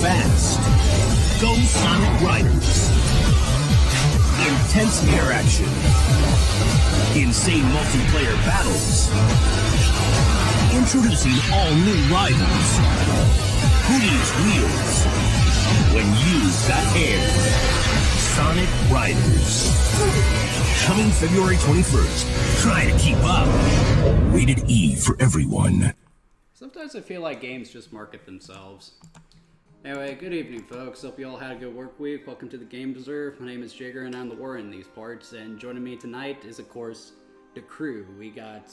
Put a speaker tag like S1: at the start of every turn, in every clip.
S1: fast. Go Sonic Riders. Intense air action. Insane multiplayer battles. Introducing all new rivals. Who needs wheels when you've got air? Sonic Riders. Coming February 21st. Try to keep up. Rated E for everyone.
S2: Sometimes I feel like games just market themselves. Anyway, good evening, folks. Hope you all had a good work week. Welcome to the Game Deserve. My name is Jigger, and I'm the war in these parts. And joining me tonight is, of course, the crew. We got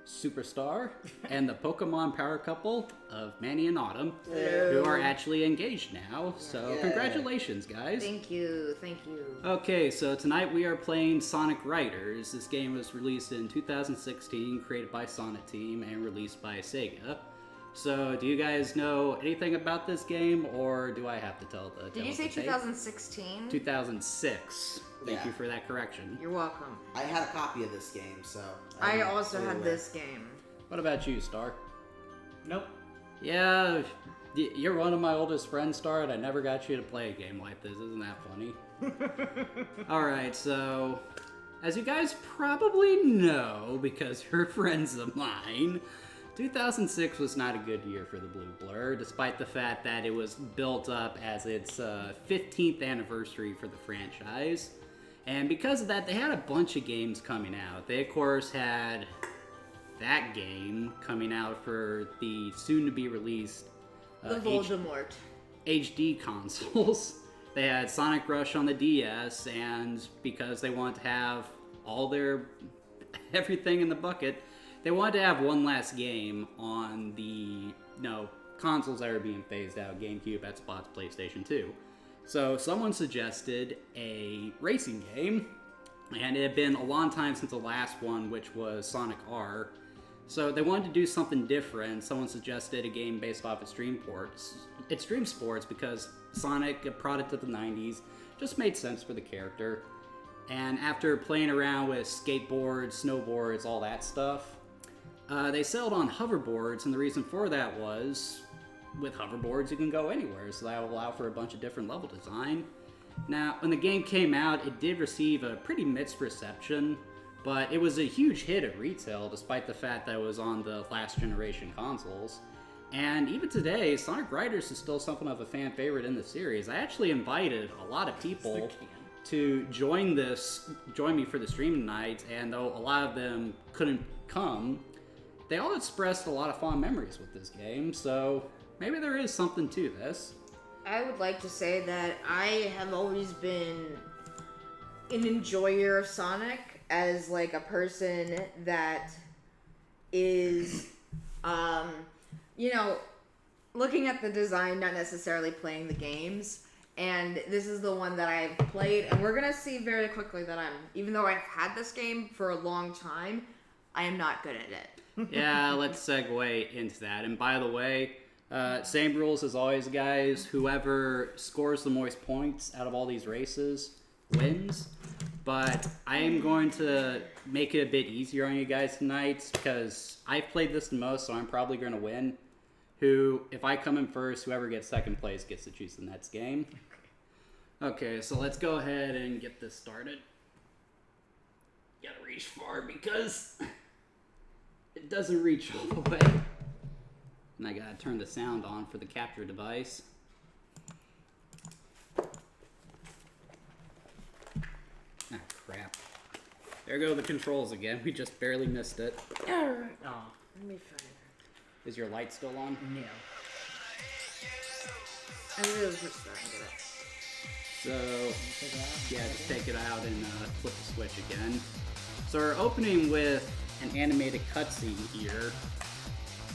S2: Superstar and the Pokemon power couple of Manny and Autumn, who are actually engaged now. So congratulations, guys.
S3: Thank you, thank you.
S2: Okay, so tonight we are playing Sonic Riders. This game was released in 2016, created by Sonic Team, and released by Sega. So, do you guys know anything about this game, or do I have to tell the
S3: Did you say 2016?
S2: 2006. Thank you for that correction.
S3: You're welcome.
S4: I had a copy of this game, so...
S3: I also had this game.
S2: What about you, Star?
S5: Nope.
S2: Yeah, you're one of my oldest friends, Star, and I never got you to play a game like this. Isn't that funny? Alright, so... As you guys probably know, because you're friends of mine... 2006 was not a good year for the Blue Blur, despite the fact that it was built up as its 15th anniversary for the franchise. And because of that, they had a bunch of games coming out. They, of course, had that game coming out for the soon-to-be-released
S3: The Voldemort.
S2: HD consoles. They had Sonic Rush on the DS, and because they wanted to have all their everything in the bucket, they wanted to have one last game on the consoles that are being phased out, GameCube, Xbox, PlayStation 2. So someone suggested a racing game, and it had been a long time since the last one, which was Sonic R. So they wanted to do something different. Someone suggested a game based off Extreme Sports because Sonic, a product of the 90s, just made sense for the character. And after playing around with skateboards, snowboards, all that stuff, they settled on hoverboards, and the reason for that was, with hoverboards you can go anywhere, so that will allow for a bunch of different level design. Now, when the game came out, it did receive a pretty mixed reception, but it was a huge hit at retail, despite the fact that it was on the last generation consoles. And even today, Sonic Riders is still something of a fan favorite in the series. I actually invited a lot of people to join me for the stream tonight, and though a lot of them couldn't come, they all expressed a lot of fond memories with this game, so maybe there is something to this.
S3: I would like to say that I have always been an enjoyer of Sonic as like a person that is, looking at the design, not necessarily playing the games. And this is the one that I've played, and we're gonna see very quickly that even though I've had this game for a long time, I am not good at it.
S2: Yeah, let's segue into that. And by the way, same rules as always, guys. Whoever scores the most points out of all these races wins. But I am going to make it a bit easier on you guys tonight because I've played this the most, so I'm probably going to win. If I come in first, whoever gets second place gets to choose the next game. Okay, so let's go ahead and get this started. Gotta reach far because it doesn't reach all the way. And I gotta turn the sound on for the capture device. Ah, crap. There go the controls again. We just barely missed it.
S3: Alright. Oh, let me find it.
S2: Is your light still on?
S5: No.
S3: I really was just starting to get it.
S2: So, yeah, just take it out and flip the switch again. So we're opening with an animated cutscene here.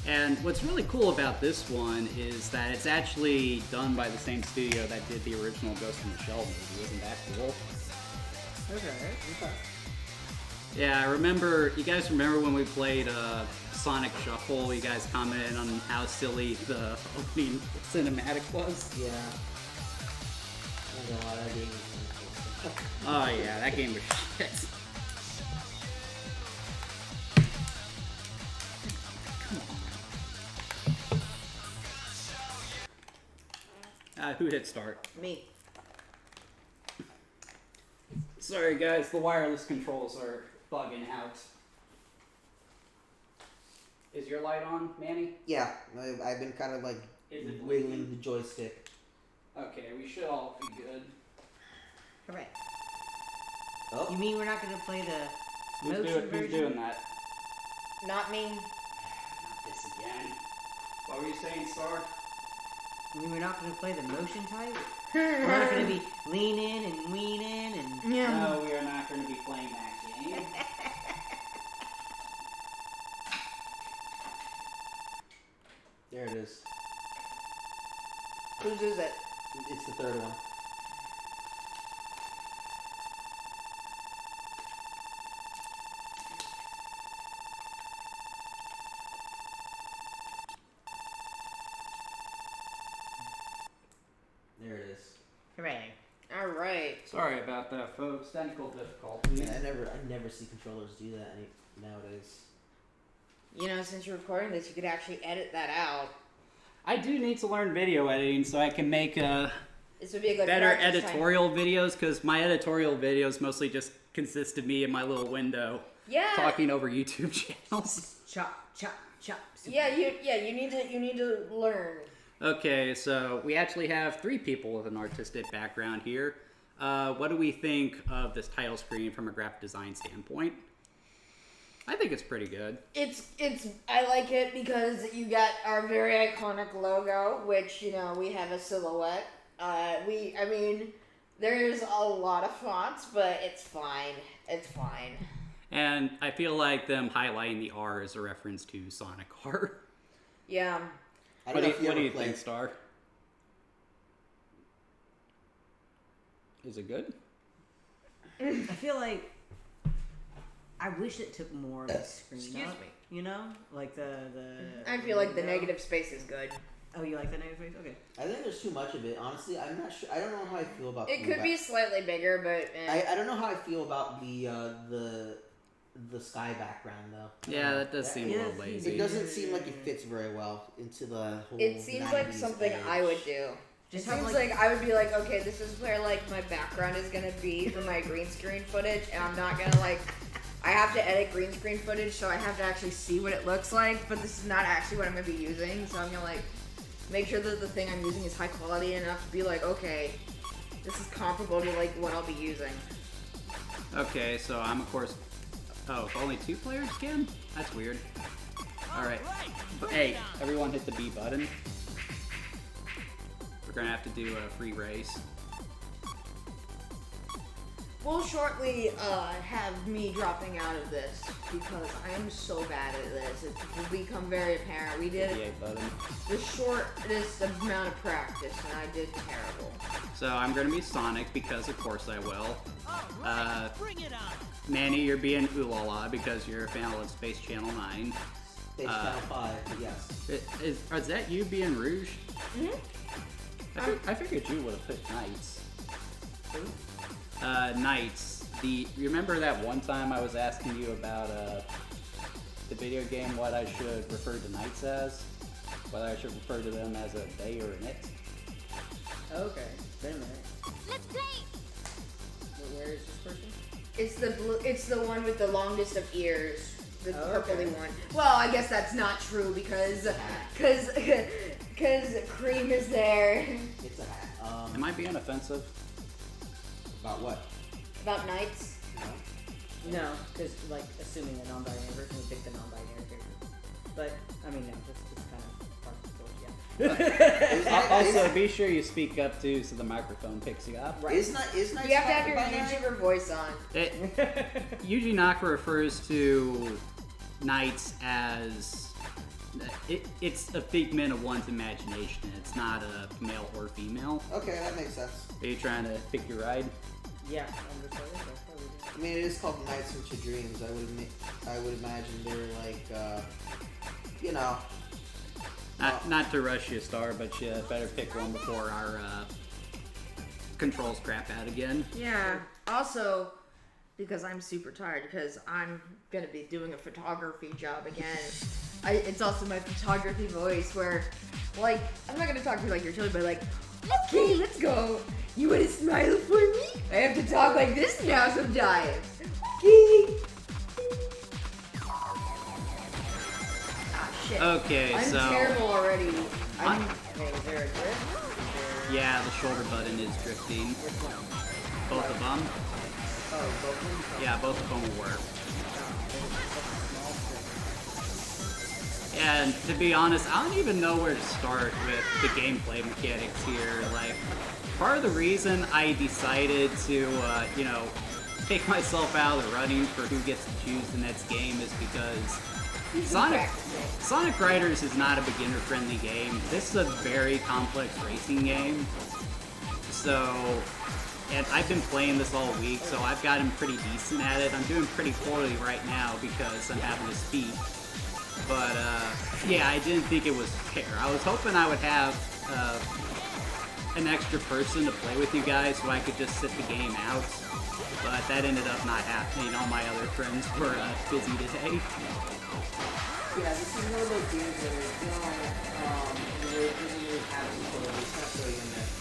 S2: And what's really cool about this one is that it's actually done by the same studio that did the original Ghost in the Shell movie. Isn't that cool?
S5: Okay.
S2: Yeah, you guys remember when we played Sonic Shuffle? You guys commented on how silly the opening cinematic was?
S5: Yeah.
S2: Oh yeah, that game was shit. Come on. Who hit start?
S3: Me.
S2: Sorry guys, the wireless controls are bugging out. Is your light on, Manny?
S4: Yeah, I've been kind of like
S2: Is it
S4: wiggling
S2: blinking?
S4: the joystick.
S2: Okay, we should all be good.
S5: Alright.
S4: Oh,
S5: You mean we're not gonna play the
S2: Who's doing that?
S3: Not me.
S2: Not this again. What were you saying, Star?
S5: You mean we're not gonna play the motion type? We're not gonna be leaning and weaning and...
S3: Yeah.
S2: No, we are not going to be playing that game.
S4: there it is.
S3: Whose is it?
S4: It's the third one. There it is.
S5: Hooray.
S3: All right.
S2: Sorry about that, folks. Technical difficulties.
S4: Man, I never see controllers do that nowadays.
S3: You know, since you're recording this, you could actually edit that out.
S2: I do need to learn video editing so I can make
S3: This would be a good
S2: better
S3: practice time.
S2: editorial videos, because my editorial videos mostly just consist of me in my little window
S3: Yeah.
S2: talking over YouTube channels.
S5: Chop, chop, chop.
S3: Yeah, you need to learn.
S2: Okay, so we actually have 3 people with an artistic background here. What do we think of this title screen from a graphic design standpoint? I think it's pretty good.
S3: It's I like it because you got our very iconic logo, which, you know, we have a silhouette. I mean, there's a lot of fonts, but it's fine. It's fine.
S2: And I feel like them highlighting the R is a reference to Sonic R.
S3: Yeah.
S4: I
S2: What
S4: don't
S2: do
S4: know
S2: you,
S4: if ever
S2: think,
S4: played-
S2: Star? Is it good?
S5: I feel like I wish it took more of the screen
S3: Excuse
S5: up,
S3: me.
S5: you know? Like the
S3: I feel like the
S5: window.
S3: negative space is good.
S5: Oh, you like the negative space? Okay.
S4: I think there's too much of it. Honestly, I'm not sure. I don't know how I feel about.
S3: It
S4: the
S3: could
S4: back-
S3: be slightly bigger, but
S4: I don't know how I feel about the sky background though.
S2: Yeah, that does seem a little
S5: Yes,
S2: lazy.
S4: It doesn't seem like it fits very well into the whole.
S3: it seems like
S4: 90s
S3: something
S4: edge.
S3: I would do.
S5: Just
S3: It
S5: have,
S3: seems
S5: like-
S3: like I would be like, okay, this is where like my background is gonna be for my green screen footage, and I'm not gonna like. I have to edit green screen footage, so I have to actually see what it looks like. But this is not actually what I'm gonna be using, so I'm gonna like make sure that the thing I'm using is high quality enough to be like, okay, this is comparable to like what I'll be using.
S2: Okay, so I'm of course. Oh, only 2 players again? That's weird. Alright. Hey, everyone hit the B button. We're gonna have to do a free race.
S3: We'll shortly have me dropping out of this because I am so bad at this. It will become very apparent. We did
S2: The A button.
S3: the shortest amount of practice, and I did terrible.
S2: So I'm gonna be Sonic because of course I will. Manny, you're being Oolala because you're a fan of Space Channel 9.
S4: Space Channel 5, yes.
S2: Is that you being Rouge?
S3: Mm-hmm.
S2: I figured you would have put Knights. Knights. You remember that one time I was asking you about the video game, what I should refer to Knights as? Whether I should refer to them as a they or an it?
S5: Okay. Wait a minute.
S6: Let's play!
S5: Where is this person?
S3: It's the blue. It's the one with the longest of ears. The
S5: Oh, okay.
S3: purpley one. Well, I guess that's not true because Cream is there.
S4: It's a hat.
S2: Am I being offensive?
S4: About what?
S3: About Knights.
S5: No, because like assuming a non-binary person would pick the non-binary character. But I mean, no, that's kind of part of the yeah.
S2: Also, be sure you speak up too so the microphone picks you up.
S5: Right.
S4: Is not
S3: You have to have your YouTuber voice on.
S2: Yuji Naka refers to Knights as it's a figment of one's imagination. It's not a male or female.
S4: Okay, that makes sense.
S2: Are you trying to pick your ride?
S5: Yeah, I'm just like, that's probably
S4: I mean, it is called Nights into Dreams. I would imagine they're like, you know.
S2: Not to rush you, Star, but you better pick one before our controls crap out again.
S3: Yeah. Also, because I'm super tired because I'm gonna be doing a photography job again. It's also my photography voice where, like, I'm not gonna talk to you like you're chilling, but like, Okay, let's go. You want to smile for me? I have to talk like this now sometimes. Okay. Ah, shit.
S2: Okay,
S3: I'm
S2: so
S3: terrible already.
S5: Okay, is there a drift?
S2: yeah, the shoulder button is drifting.
S5: Which one?
S2: Both of them.
S5: Oh, both of them?
S2: Yeah, both of them will work.
S5: Small drift.
S2: And to be honest, I don't even know where to start with the gameplay mechanics here. Like, part of the reason I decided to, take myself out of the running for who gets to choose the next game is because Sonic Riders is not a beginner-friendly game. This is a very complex racing game. So, and I've been playing this all week, so I've gotten pretty decent at it. I'm doing pretty poorly right now because I'm having to speak. But, yeah, I didn't think it was fair. I was hoping I would have an extra person to play with you guys so I could just sit the game out. But that ended up not happening. All my other friends were busy today.
S5: Yeah, this is one of those games where you doesn't really have people that are kind of throwing in there.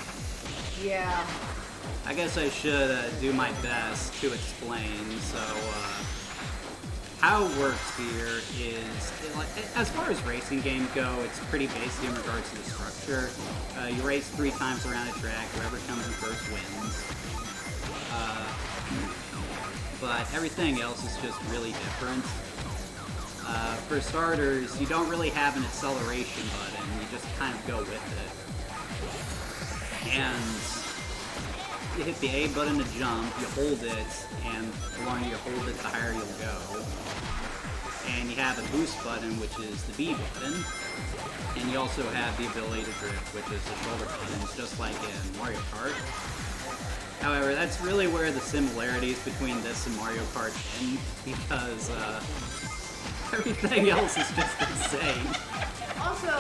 S3: Yeah.
S2: I guess I should do my best to explain. So, how it works here is, as far as racing games go, it's pretty basic in regards to the structure. You race 3 times around a track. Whoever comes in first wins. But everything else is just really different. For starters, you don't really have an acceleration button. You just kind of go with it. And you hit the A button to jump, you hold it, and the longer you hold it, the higher you'll go. And you have a boost button, which is the B button. And you also have the ability to drift, which is the shoulder buttons, just like in Mario Kart. However, that's really where the similarities between this and Mario Kart end, because everything else is just insane.
S3: Also,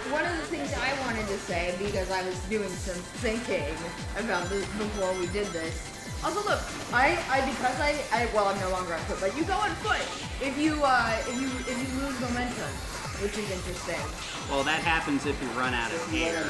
S3: one of the things I wanted to say, because I was doing some thinking about this before we did this. Also, look, well, I'm no longer on foot, but you go on foot if you lose momentum, which is interesting.
S2: Well, that happens if you run out of air.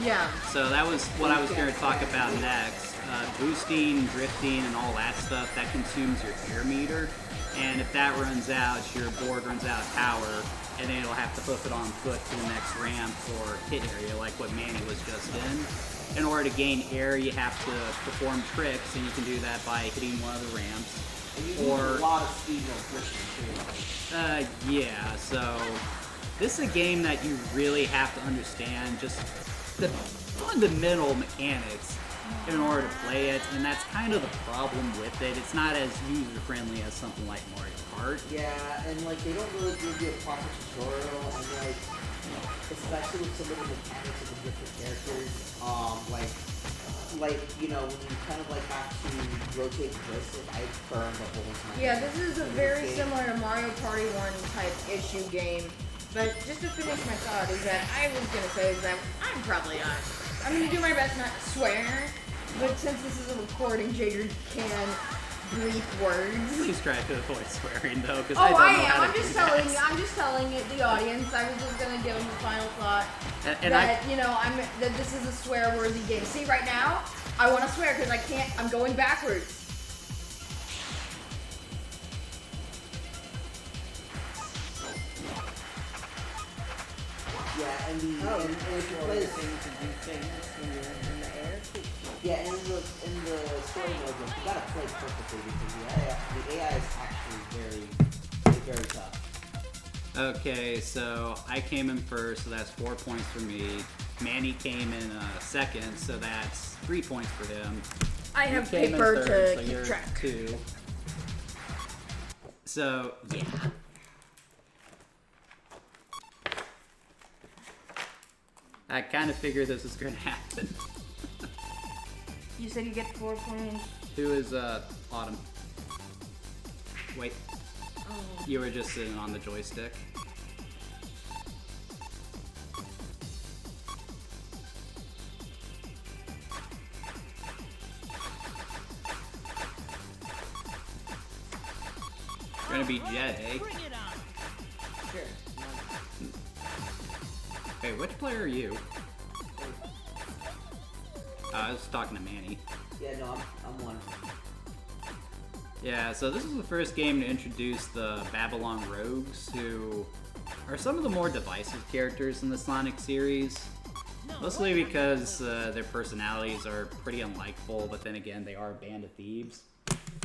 S3: Yeah.
S2: So that was what I was going to talk about next. Boosting, drifting, and all that stuff, that consumes your air meter. And if that runs out, your board runs out of power, and then it'll have to hoof it on foot to the next ramp or hit area, like what Manny was just in. In order to gain air, you have to perform tricks, and you can do that by hitting one of the ramps.
S4: And you use a lot of speed while drifting too.
S2: Yeah, so this is a game that you really have to understand just the fundamental mechanics in order to play it, and that's kind of the problem with it. It's not as user-friendly as something like Mario Kart.
S4: Yeah, and like they don't really give you a proper tutorial, and like especially with some of the mechanics of the different characters, like you know when you kind of like have to rotate the joystick, I burned the whole time.
S3: Yeah, this is a very similar to Mario Party 1 type issue game. But just to finish my thought is that I was gonna say is that I'm gonna do my best not to swear, but since this is a recording, Jader can bleep words.
S2: Please try to avoid swearing though, because
S3: Oh,
S2: I don't know how
S3: I'm
S2: to
S3: just
S2: do that.
S3: I'm just telling it, the audience. I was just gonna give them the final thought
S2: And
S3: that that this is a swear-worthy game. See, right now I want to swear because I can't. I'm going backwards.
S4: Yeah, and and if you play the things and do things when you're in the air. Yeah, and in the story mode, you gotta play perfectly because the AI is actually very tough.
S2: Okay, so I came in first, so that's 4 points for me. Manny came in second, so that's 3 points for him.
S3: I
S2: You
S3: have
S2: came in
S3: paper
S2: third,
S3: to
S2: so
S3: keep
S2: you're
S3: track.
S2: 2. So, yeah. I kind of figured this was going to happen.
S3: You said you get 4 points.
S2: Who is Autumn? Wait,
S3: Oh.
S2: you were just sitting on the joystick. You're gonna be Jet, eh?
S5: Sure.
S2: Hey, which player are you? I was talking to Manny.
S4: Yeah, no, I'm one.
S2: Yeah, so this is the first game to introduce the Babylon Rogues, who are some of the more divisive characters in the Sonic series. Mostly because their personalities are pretty unlikable, but then again, they are a band of thieves.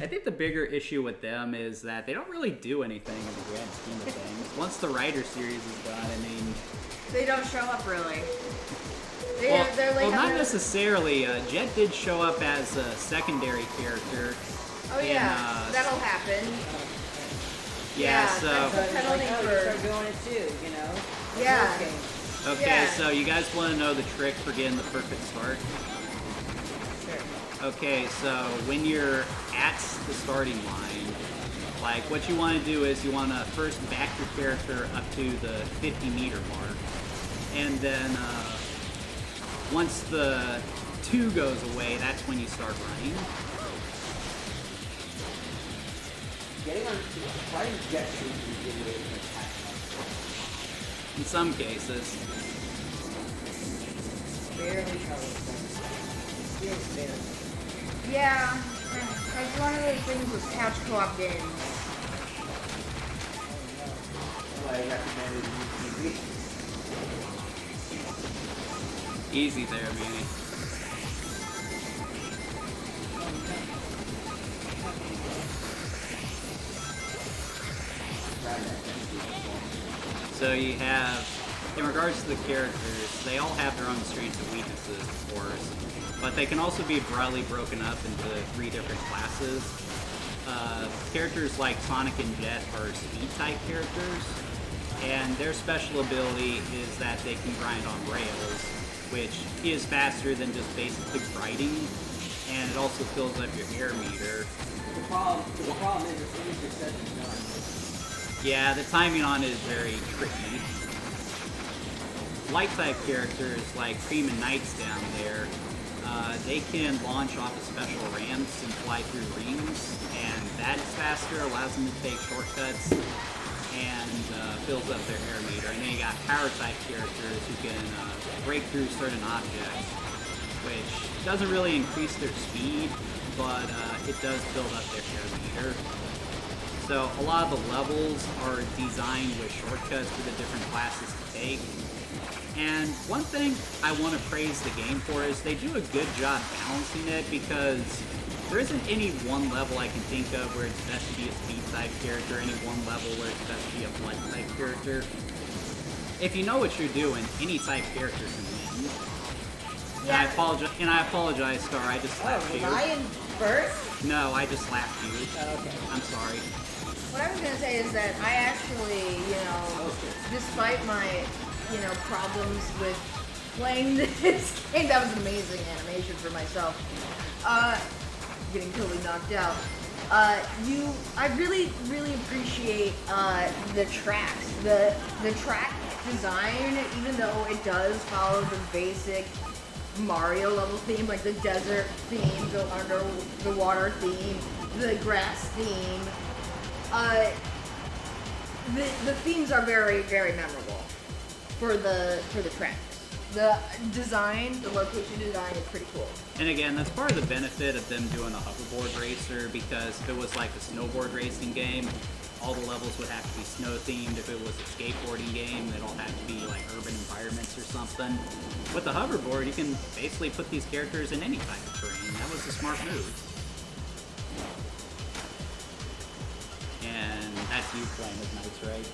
S2: I think the bigger issue with them is that they don't really do anything in the grand scheme of things. Once the Rider series is done, I mean...
S3: They don't show up, really.
S2: Well, not necessarily. Jet did show up as a secondary character.
S3: Oh yeah, that'll happen.
S2: Yeah, so...
S3: That's a penalty for...
S5: start doing it too, you know?
S3: Yeah.
S2: Okay,
S3: Yeah.
S2: so you guys want to know the trick for getting the perfect start?
S5: Sure.
S2: Okay, so when you're at the starting line, like what you want to do is you want to first back your character up to the 50-meter mark, and then once the 2 goes away, that's when you start running.
S4: Getting on riding jet shoes is getting away from attack.
S2: In some cases.
S5: Barely colorful. Feels very.
S3: Yeah, that's one of those things with couch co-op games.
S4: I recommended UTV.
S2: Easy there, Manny. So you have, in regards to the characters, they all have their own strengths and weaknesses, of course, but they can also be broadly broken up into 3 different classes. Characters like Sonic and Jet are speed-type characters, and their special ability is that they can grind on rails, which is faster than just basically riding, and it also fills up your air meter.
S4: The problem is as soon as you're set and done.
S2: Yeah, the timing on it is very tricky. Light-type characters like Cream and Knights down there, they can launch off of special ramps and fly through rings, and that is faster, allows them to take shortcuts, and fills up their air meter. And then you got power-type characters who can break through certain objects, which doesn't really increase their speed, but it does build up their air meter. So a lot of the levels are designed with shortcuts for the different classes to take. And one thing I want to praise the game for is they do a good job balancing it, because there isn't any one level I can think of where it's best to be a speed-type character, any one level where it's best to be a blood-type character. If you know what you're doing, any type character can win.
S3: Yeah.
S2: And I apologize, Star, I just slapped you.
S5: Lion first?
S2: No, I just slapped you.
S5: Oh, okay.
S2: I'm sorry.
S3: What I was gonna say is that I actually, despite my, problems with playing this game, that was amazing animation for myself. Getting totally knocked out. I really, really appreciate the tracks. The track design, even though it does follow the basic Mario level theme, like the desert theme, the under the water theme, the grass theme. The themes are very, very memorable for the tracks. The design, the location design is pretty cool.
S2: And again, that's part of the benefit of them doing a hoverboard racer, because if it was like a snowboard racing game, all the levels would have to be snow themed. If it was a skateboarding game, they'd all have to be like urban environments or something. With the hoverboard, you can basically put these characters in any type of terrain. That was a smart move. And that's you playing with Knights, right?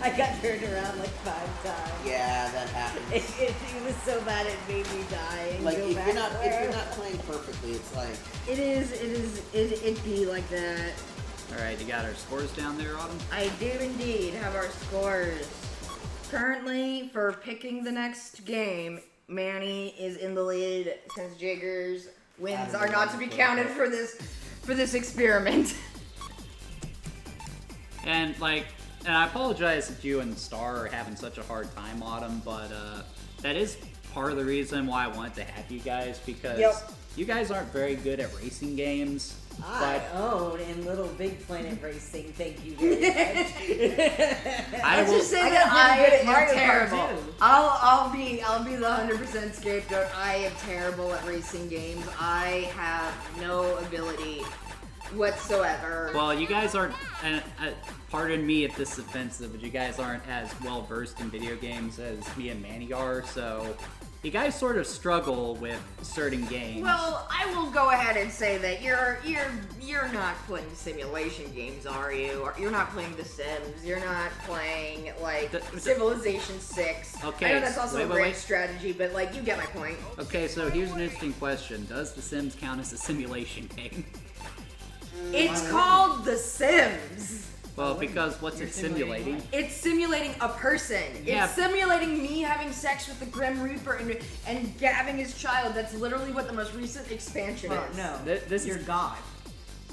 S5: I got turned around like 5 times.
S4: Yeah, that happens.
S5: It was so bad it made me die. And
S4: Like
S5: go
S4: if
S5: back
S4: you're not playing perfectly, it's like
S3: It be like that.
S2: Alright, you got our scores down there, Autumn?
S3: I do indeed have our scores. Currently, for picking the next game, Manny is in the lead since Jigger's wins are not to be counted for this experiment.
S2: And I apologize that you and Star are having such a hard time, Autumn, but that is part of the reason why I wanted to have you guys, because you guys aren't very good at racing games.
S5: I own in Little Big Planet Racing. Thank you very much.
S3: Let's just say that
S5: I got pretty good at
S3: you're
S5: Mario Kart
S3: terrible.
S5: too.
S3: I'll be the 100% scapegoat. I am terrible at racing games. I have no ability whatsoever.
S2: Well, you guys aren't. Pardon me if this is offensive, but you guys aren't as well versed in video games as me and Manny are. So you guys sort of struggle with certain games.
S3: Well, I will go ahead and say that you're not playing simulation games, are you? Or you're not playing The Sims. You're not playing like Civilization 6.
S2: Okay,
S3: I know that's also a great
S2: wait.
S3: strategy, but like you get my point.
S2: Okay, so here's an interesting question: does The Sims count as a simulation game?
S3: It's called The Sims.
S2: Well, because what's it simulating?
S3: It's simulating a person.
S2: Yeah.
S3: It's simulating me having sex with the Grim Reaper and having his child. That's literally what the most recent expansion
S5: Well,
S3: is.
S5: no,
S2: This
S5: you're
S2: is-
S5: God.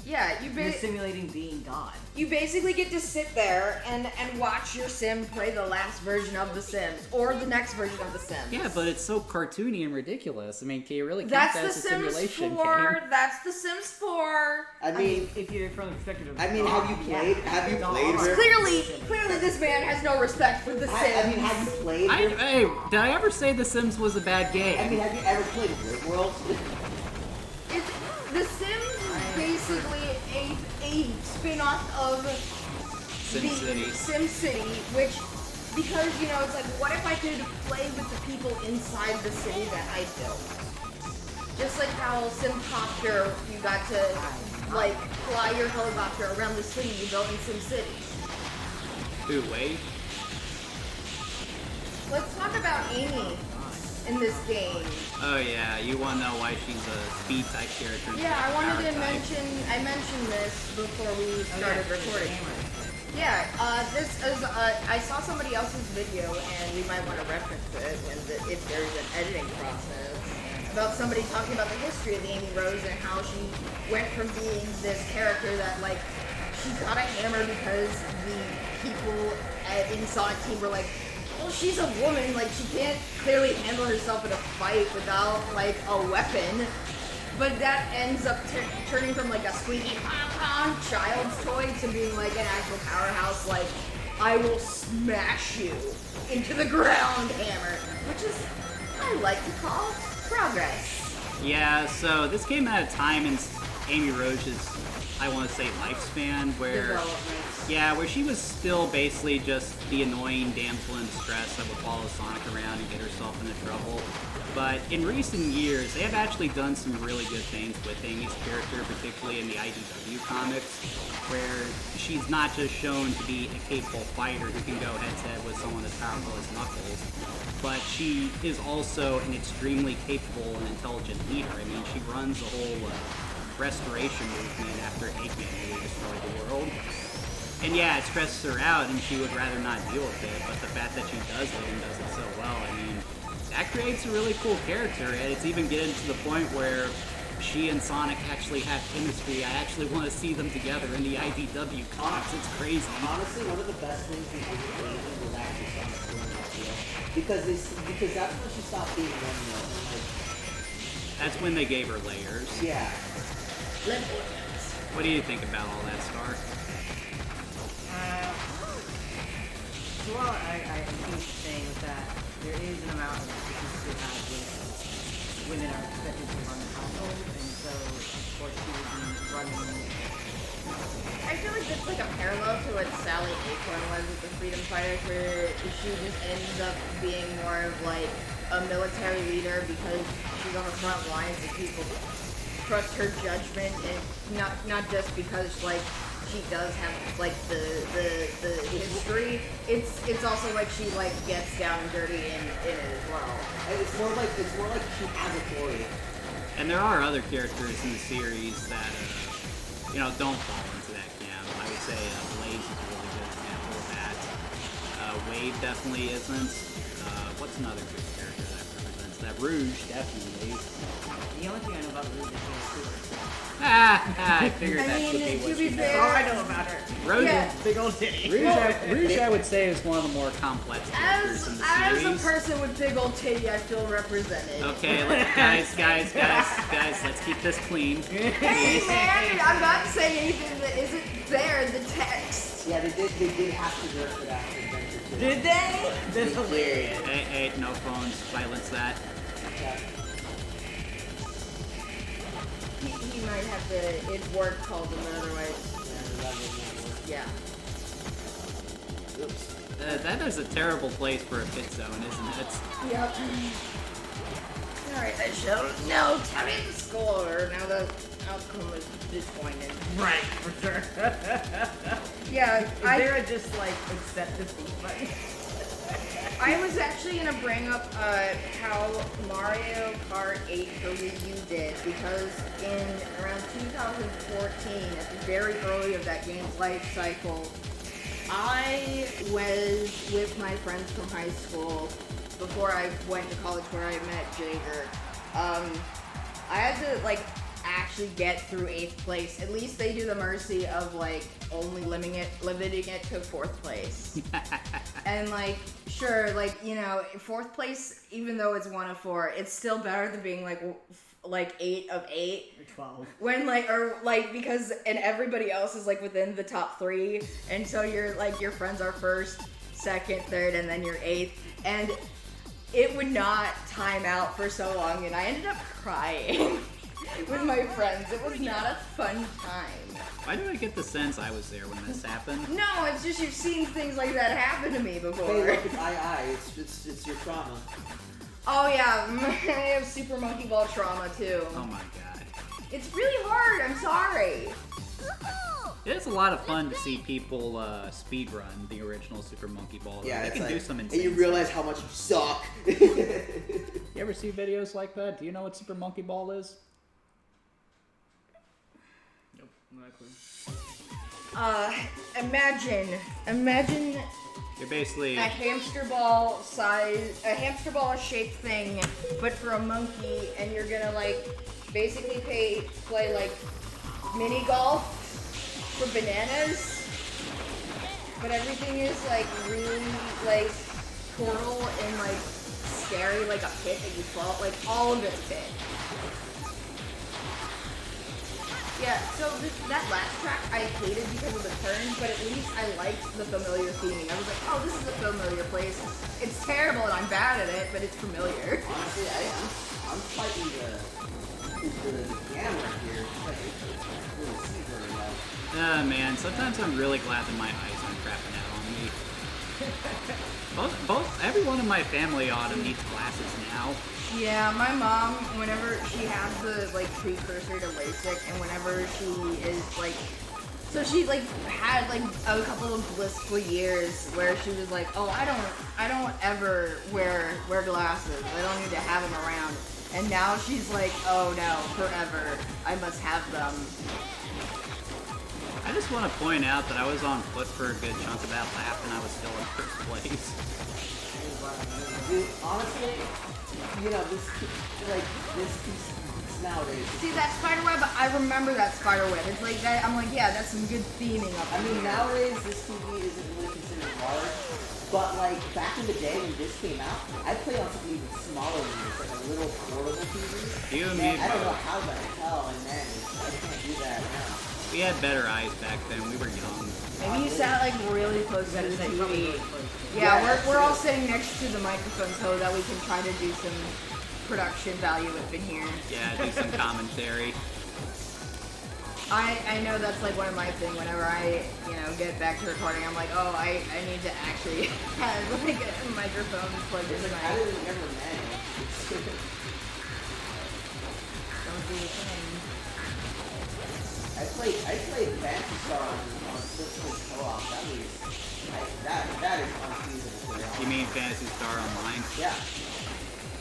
S3: Yeah,
S5: You're simulating being God.
S3: you basically get to sit there and watch your sim play the last version of The Sims or the next version of The Sims.
S2: Yeah, but it's so cartoony and ridiculous. I mean, can you really count
S3: That's
S2: that
S3: The
S2: as a
S3: Sims
S2: simulation
S3: 4.
S2: game?
S3: That's The Sims 4.
S4: I mean,
S5: if you're from the perspective of
S4: have you played? Have you played?
S3: Clearly, this man has no respect for The Sims.
S4: I mean, have you played?
S2: Hey, did I ever say The Sims was a bad game?
S4: I mean, have you ever played Rig World?
S3: The Sims is basically a spin-off of
S2: SimCity.
S3: SimCity, which, because, you know, it's like, what if I could play with the people inside the city that I built? Just like how Simcopter, you got to, like, fly your helicopter around the city you built in SimCity.
S2: Ooh, wait.
S3: Let's talk about Amy in this game.
S2: Oh yeah, you want to know why she's a speed type character?
S3: Yeah, I wanted to
S2: power type.
S3: I mentioned this before we started recording. Yeah, this is, I saw somebody else's video, and we might want to reference it if there's an editing process, about somebody talking about the history of Amy Rose and how she went from being this character that, like, she got a hammer because the people in Sonic Team were like, well, she's a woman, like, she can't clearly handle herself in a fight without, like, a weapon. But that ends up turning from, like, a squeaky pom-pom child's toy to being, like, an actual powerhouse, like, I will smash you into the ground hammer. Which is, I like to call progress.
S2: Yeah, so this came at a time in Amy Roche's, I want to say, lifespan where, yeah, where she was still basically just the annoying damsel in distress that would follow Sonic around and get herself into trouble. But in recent years, they have actually done some really good things with Amy's character, particularly in the IDW comics, where she's not just shown to be a capable fighter who can go head-to-head with someone as powerful as Knuckles, but she is also an extremely capable and intelligent leader. I mean, she runs the whole restoration movement after Eggman really destroyed the world. And yeah, it stresses her out, and she would rather not deal with it, but the fact that she does it and does it so well, I mean, that creates a really cool character, and it's even getting to the point where she and Sonic actually have chemistry. I actually want to see them together in the IDW comics. It's crazy.
S4: Honestly, one of the best things they did with Amy was actually Sonic doing that deal. Because that's when she stopped being one note. Like,
S2: That's when they gave her layers.
S4: yeah.
S2: What do you think about all that, Star?
S5: Well, I keep saying that there is an amount of efficiency how women are expected to run the household, and so of course she would be running.
S3: I feel like that's like a parallel to what Sally Acorn was with the Freedom Fighters, where she just ends up being more of like a military leader because she's on the front lines and people trust her judgment, and not just because like she does have like the history. It's also like she like gets down and dirty in it as well.
S4: And it's more like she has authority.
S2: And there are other characters in the series that, don't fall into that camp. I would say Blaze is a really good example of that. Wade definitely isn't. What's another good character that represents that? Rouge, definitely.
S5: The only thing I know about Rouge is she has
S2: I figured that
S3: I
S2: should
S3: mean,
S2: be what
S3: to be
S2: she
S3: fair,
S5: all I know about her.
S2: Rouge,
S3: Yeah.
S5: Big old titty.
S2: Rouge, I would say, is one of the more complex characters in the
S3: As a
S2: series.
S3: person with big old titty, I feel represented.
S2: Okay, guys, let's keep this clean.
S3: Hey man, I'm not saying anything that isn't there in the text.
S4: Yeah, they did have to work for that adventure too.
S5: Did they? That's hilarious.
S2: Hey, no phones. Silence that.
S4: Yeah.
S3: He might have to. It worked called him otherwise. Yeah.
S4: Oops.
S2: That is a terrible place for a pit zone, isn't it?
S3: Yep. Alright, I shall now tell me the score. Now the outcome is disappointing.
S5: Right, for sure.
S3: Yeah,
S5: Is there a just like accept defeat button?
S3: I was actually gonna bring up how Mario Kart 8 for Wii U did, because in around 2014, at the very early of that game's life cycle, I was with my friends from high school before I went to college where I met Jager. I had to like actually get through 8th place. At least they do the mercy of like only limiting it to 4th place. And like, sure, like, you know, 4th place, even though it's 1 of 4, it's still better than being like 8 of 8.
S5: Or 12.
S3: When because and everybody else is like within the top 3, and so you're like your friends are 1st, 2nd, 3rd, and then you're 8th, and it would not time out for so long, and I ended up crying with my friends. It was not a fun time.
S2: Why do I get the sense I was there when this happened?
S3: No, it's just you've seen things like that happen to me before.
S4: Hey, look, it's I. It's your trauma.
S3: Oh yeah, I have Super Monkey Ball trauma too.
S2: Oh my god.
S3: It's really hard. I'm sorry.
S2: It's a lot of fun to see people speedrun the original Super Monkey Ball.
S4: Yeah,
S2: They
S4: it's
S2: can
S4: like,
S2: do some
S4: and
S2: insane
S4: you realize how much you suck.
S2: You ever see videos like that? Do you know what Super Monkey Ball is?
S5: Nope, not a clue.
S3: Imagine
S2: You're basically...
S3: a hamster ball shaped thing, but for a monkey, and you're gonna like basically play like mini golf for bananas, but everything is like really like coral and like scary, like a pit that you fall, like all of it's pit. Yeah, so that last track I hated because of the turns, but at least I liked the familiar theming. I was like, oh, this is a familiar place. It's terrible and I'm bad at it, but it's familiar.
S4: Honestly, I'm fighting the camera here. It's like, it's really see very well.
S2: man, sometimes I'm really glad that my eyes aren't crapping out on me. Every one of my family autumn needs glasses now.
S3: Yeah, my mom, whenever she has the like precursor to LASIK, and whenever she is like, so she like had like a couple of blissful years where she was like, oh, I don't ever wear glasses. I don't need to have them around. And now she's like, oh no, forever. I must have them.
S2: I just want to point out that I was on foot for a good chunk of that lap and I was still in first place.
S4: Dude, honestly, you know, this piece nowadays.
S3: See that spider web? I remember that spider web. It's like that. I'm like, yeah, that's some good theming up
S4: I mean,
S3: here.
S4: nowadays this TV isn't really considered large, but like back in the day when this came out, I played on something even smaller than this, like a little portable TV.
S2: You and
S4: Man,
S2: me
S4: I don't know
S2: both.
S4: how the hell I managed. I can't do that now.
S2: We had better eyes back then. We were young.
S3: Maybe you sat like really close to the
S5: Probably
S3: TV.
S5: really close.
S3: Yeah,
S4: Yeah,
S3: we're all sitting next to the microphone so that we can try to do some production value up in here.
S2: Yeah, do some commentary.
S3: I know that's like one of my things. Whenever I get back to recording, I'm like, oh, I need to actually have like a microphone plugged
S4: It's
S3: into
S4: like,
S3: my.
S4: how did it never manage?
S3: Don't do the thing.
S4: I played Fantasy Star on System Co-op. That is unfeasible.
S2: You mean Fantasy Star Online?
S4: Yeah.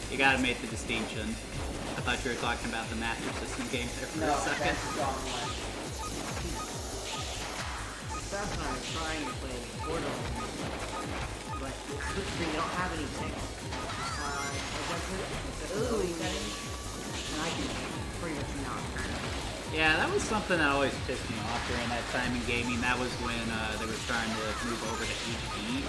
S2: You gotta make the distinction. I thought you were talking about the Master System games there for
S4: No,
S2: a second.
S4: Fantasy Star Online.
S5: That's when I was trying to play Portal, but Switch screen, you don't have any text. Ooh, and I can pretty much not.
S2: Yeah, that was something that always pissed me off during that time in gaming. That was when they were trying to move over to HD.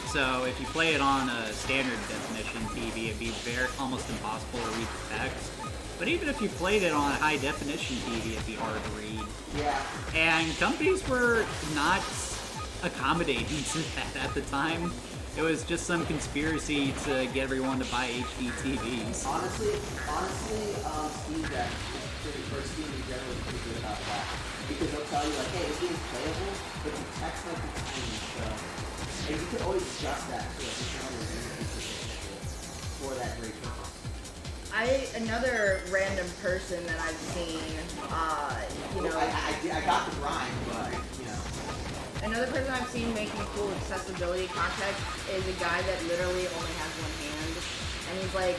S2: So if you play it on a standard definition TV, it'd be almost impossible to read the text. But even if you played it on a high definition TV, it'd be hard to read.
S4: Yeah.
S2: And companies were not accommodating to that at the time. It was just some conspiracy to get everyone to buy HD TVs.
S4: Honestly, Steam Deck or Steam in general is pretty good about that. Because they'll tell you, like, hey, this game's playable, but the text might be tiny, so... And you can always adjust that, too, if you want to for that great purpose.
S3: Another random person that I've seen, you know...
S4: I got the grind, but, you know...
S3: Another person I've seen making cool accessibility content is a guy that literally only has one hand. And he's like,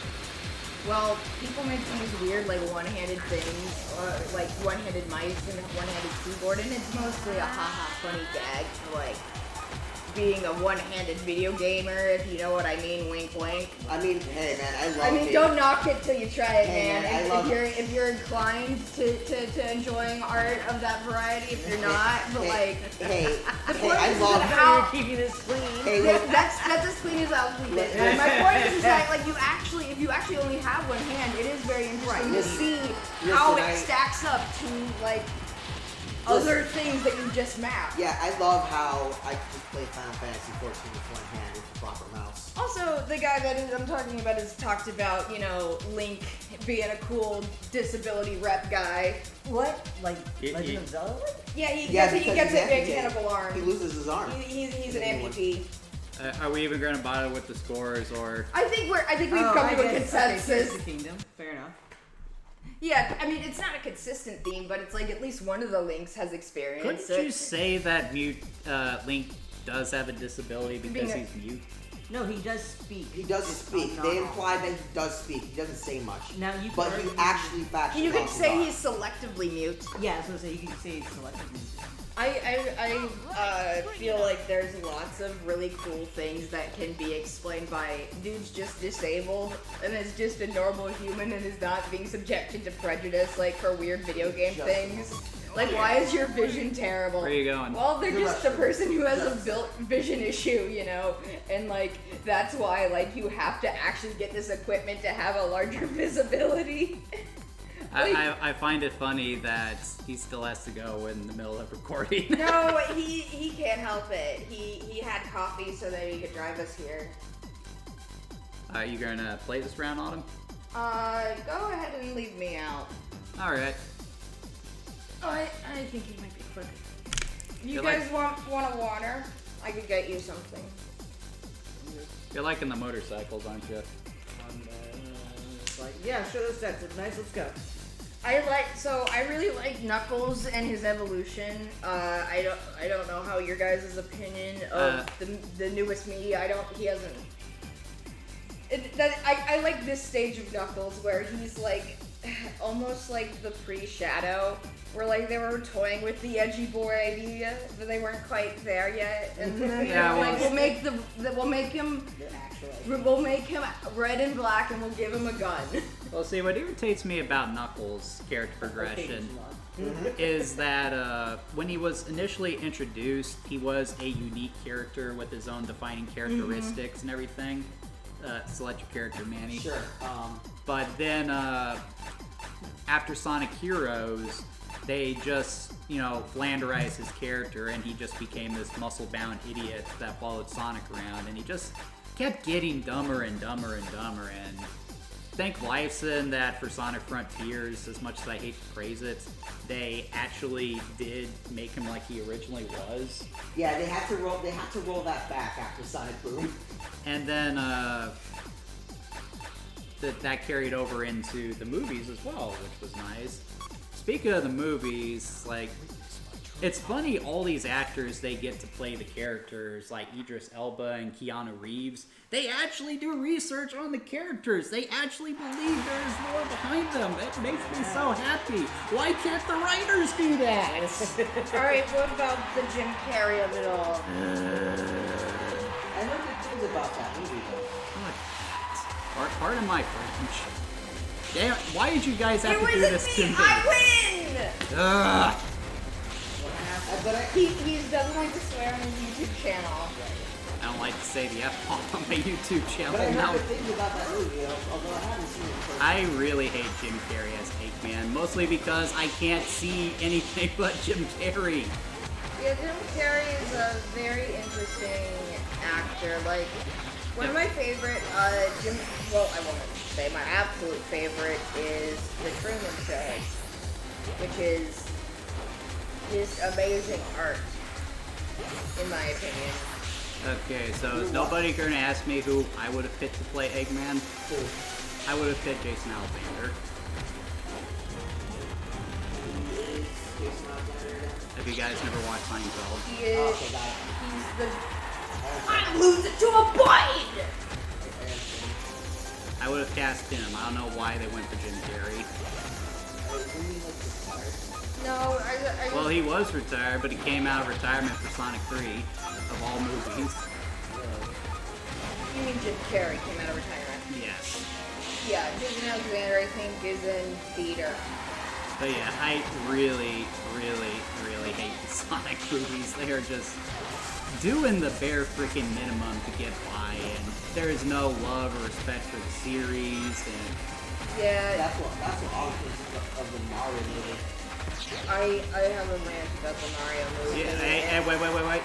S3: well, people make these weird, like, one-handed things, or, like, one-handed mice and a one-handed keyboard, and it's mostly a haha funny gag for, like, being a one-handed video gamer, if you know what I mean, wink wink.
S4: I mean, hey man, I love
S3: I mean,
S4: it.
S3: don't knock it till you try it,
S4: Hey,
S3: man.
S4: man, I love
S3: if you're inclined to enjoying art of that variety, if you're not, but
S4: hey,
S3: like,
S4: hey,
S3: the
S4: hey,
S3: point
S4: I
S3: is
S4: love
S3: that
S5: How
S3: how
S5: you're keeping this clean.
S4: Hey, look,
S3: that's as clean as I'll keep it. And my point is that like if you actually only have one hand, it is very interesting to
S4: Listen,
S3: see how it
S4: I-
S3: stacks up to like other things that you just mapped.
S4: yeah, I love how I can play Final Fantasy 14 with one hand with the proper mouse.
S3: Also, the guy that I'm talking about has talked about, you know, Link being a cool disability rep guy.
S5: What? Like
S2: Ye-
S5: Legend
S2: ye-
S5: of Zelda?
S3: Yeah, he
S4: Yeah,
S3: gets
S4: because
S3: a
S4: he's
S3: big
S4: amputated.
S3: cannibal arm.
S4: He loses his arm.
S3: He's an amputee.
S2: Are we even going to bother with the scores, or...
S3: I think we've
S5: Oh,
S3: come
S5: I
S3: to a
S5: guess- okay,
S3: consensus.
S5: Tears of the Kingdom. Fair enough.
S3: Yeah, I mean, it's not a consistent theme, but it's like at least one of the Links has experience.
S2: Couldn't
S3: so
S2: you say that Link does have a disability because
S3: Being a-
S2: he's mute?
S5: No, he does speak.
S4: He does
S5: It's
S4: speak.
S5: not
S4: They
S5: all.
S4: imply that he does speak. He doesn't say much.
S5: Now you
S4: But
S5: can
S4: he
S5: argue-
S4: actually factually
S3: You could
S4: talks
S3: say
S4: about
S3: he's selectively mute.
S5: Yeah, I was gonna say you can say he's selectively.
S3: I feel like there's lots of really cool things that can be explained by dude's just disabled and is just a normal human and is not being subjected to prejudice like for weird video game
S4: Just-
S3: things. Like, why is your vision terrible?
S2: Where are you going?
S3: Well, they're
S4: You're
S3: just a
S4: right.
S3: person who has a
S4: Just-
S3: built vision issue, you know? And, like, that's why, like, you have to actually get this equipment to have a larger visibility. Like-
S2: I find it funny that he still has to go in the middle of recording.
S3: No, he can't help it. He had coffee so that he could drive us here.
S2: Are you going to play this round, Autumn?
S3: Go ahead and leave me out.
S2: Alright.
S3: Oh, I think you might be quick. You
S2: You're
S3: guys want a water? I could get you something.
S2: You're liking the motorcycles, aren't you?
S5: It's like, yeah, sure, those sets are nice. Let's go.
S3: I really like Knuckles and his evolution. I don't know how your guys' opinion of the newest me. He hasn't. I like this stage of Knuckles where he's like almost like the pre-Shadow, where like they were toying with the edgy boy idea, but they weren't quite there yet. And then
S2: Yeah,
S3: they're like,
S2: well-
S3: we'll make him red and black, and we'll give him a gun.
S2: Well, see, what irritates me about Knuckles' character progression is that when he was initially introduced, he was a unique character with his own defining characteristics and everything. Select your character, Manny.
S4: Sure.
S2: But then after Sonic Heroes, they just, flanderized his character, and he just became this muscle-bound idiot that followed Sonic around, and he just kept getting dumber and dumber and dumber. And thank Lyson that for Sonic Frontiers, as much as I hate to praise it, they actually did make him like he originally was.
S4: Yeah, they had to roll that back after Sonic Boom.
S2: And then that carried over into the movies as well, which was nice. Speaking of the movies, like, it's funny all these actors they get to play the characters, like Idris Elba and Keanu Reeves, they actually do research on the characters. They actually believe there is more behind them. That makes me so happy. Why can't the writers do that?
S3: Alright, what about the Jim Carrey of it all?
S4: I heard good things about that movie though.
S2: Pardon my French. Damn, why did you guys have
S3: It
S2: to do
S3: wasn't
S2: this to
S3: me!
S2: me?
S3: I win!
S2: Ugh.
S3: He doesn't like to swear on his YouTube channel.
S2: I don't like to say the F-bomb on my YouTube channel
S4: But I
S2: now.
S4: heard good things about that movie, although I haven't seen it first.
S2: I really hate Jim Carrey as Eggman, mostly because I can't see anything but Jim Carrey.
S3: Yeah, Jim Carrey is a very interesting actor. Like, one of my favorite, well, I won't say my absolute favorite is The Truman Show, which is just amazing art, in my opinion.
S2: Okay, so is nobody gonna ask me who I would have picked to play Eggman? I would have picked Jason Alexander. Have you guys never watched Seinfeld?
S3: He is,
S4: Okay, got it.
S3: he's the, I'm losing to a point!
S2: I would have cast him. I don't know why they went for Jim Carrey.
S3: No,
S2: Well, he was retired, but he came out of retirement for Sonic 3, of all movies.
S3: you mean Jim Carrey came out of retirement?
S2: Yes.
S3: Yeah, Jason Alexander, I think, is in theater.
S2: But yeah, I really, really, really hate the Sonic movies. They are just doing the bare freaking minimum to get by, and there is no love or respect for the series, and
S3: Yeah,
S4: That's what all of the Mario movie.
S3: I have a rant about the Mario movie.
S2: yeah, hey, wait,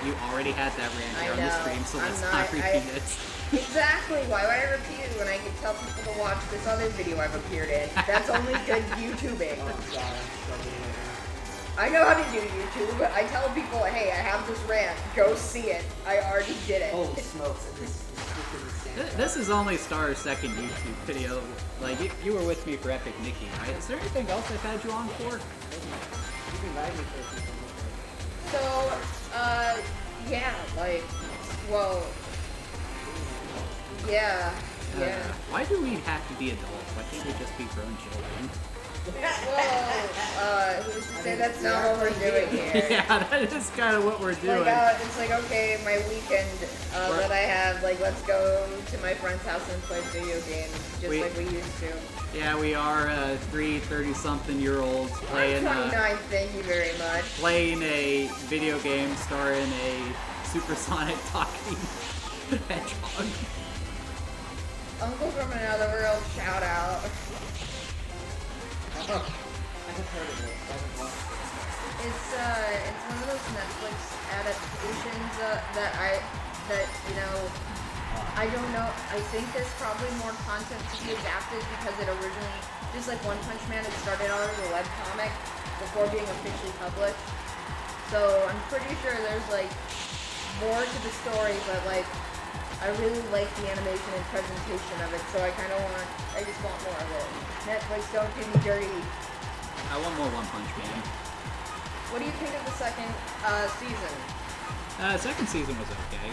S2: you already had that rant
S3: I
S2: here on the
S3: know.
S2: stream, so
S3: I'm
S2: let's
S3: not-
S2: not repeat it.
S3: Exactly. Why would I repeat it when I can tell people to watch this other video I've appeared in? That's only good YouTubing.
S4: Oh god, I'm struggling right now.
S3: I know how to do YouTube. I tell people, hey, I have this rant. Go see it. I already did it.
S4: Holy smokes, this is insane.
S2: This is only Star's second YouTube video. Like, you were with me for Epic Mickey, right? Is there anything else I've had you on for?
S4: You can invite me for a few things.
S3: So, yeah, like, well, yeah.
S2: Why do we have to be adults? Why can't we just be grown children?
S3: Well, who's to say that's not what we're doing here?
S2: Yeah, that is kind of what we're doing.
S3: Like, it's like, okay, my weekend that I have, like, let's go to my friend's house and play video games, just like we used to.
S2: Yeah, we are 30-something-year-olds playing
S3: I'm 29, thank you very much.
S2: playing a video game starring a supersonic talking hedgehog.
S3: Uncle from Another World, shout out.
S4: I have heard of it. I haven't watched it.
S3: It's one of those Netflix adaptations that you know, I don't know. I think there's probably more content to be adapted because it originally, just like One Punch Man, it started out as a webcomic before being officially published. So I'm pretty sure there's like more to the story, but like I really like the animation and presentation of it, so I just want more of it. Netflix, don't do me dirty.
S2: I want more One Punch Man.
S3: What do you think of the second season?
S2: Second season was okay.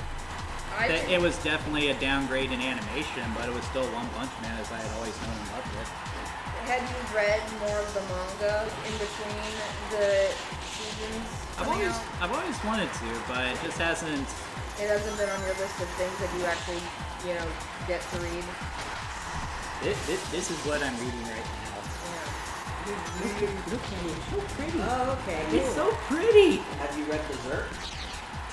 S3: I
S2: It was definitely a downgrade in animation, but it was still One Punch Man as I had always known and loved it.
S3: Had you read more of the manga in between the seasons?
S2: I've always wanted to, but it just hasn't.
S3: It hasn't been on your list of things that you actually, you know, get to read.
S2: This is what I'm reading right now.
S3: Yeah.
S5: So pretty. Oh, okay.
S2: It's so pretty.
S4: Have you read Berserk?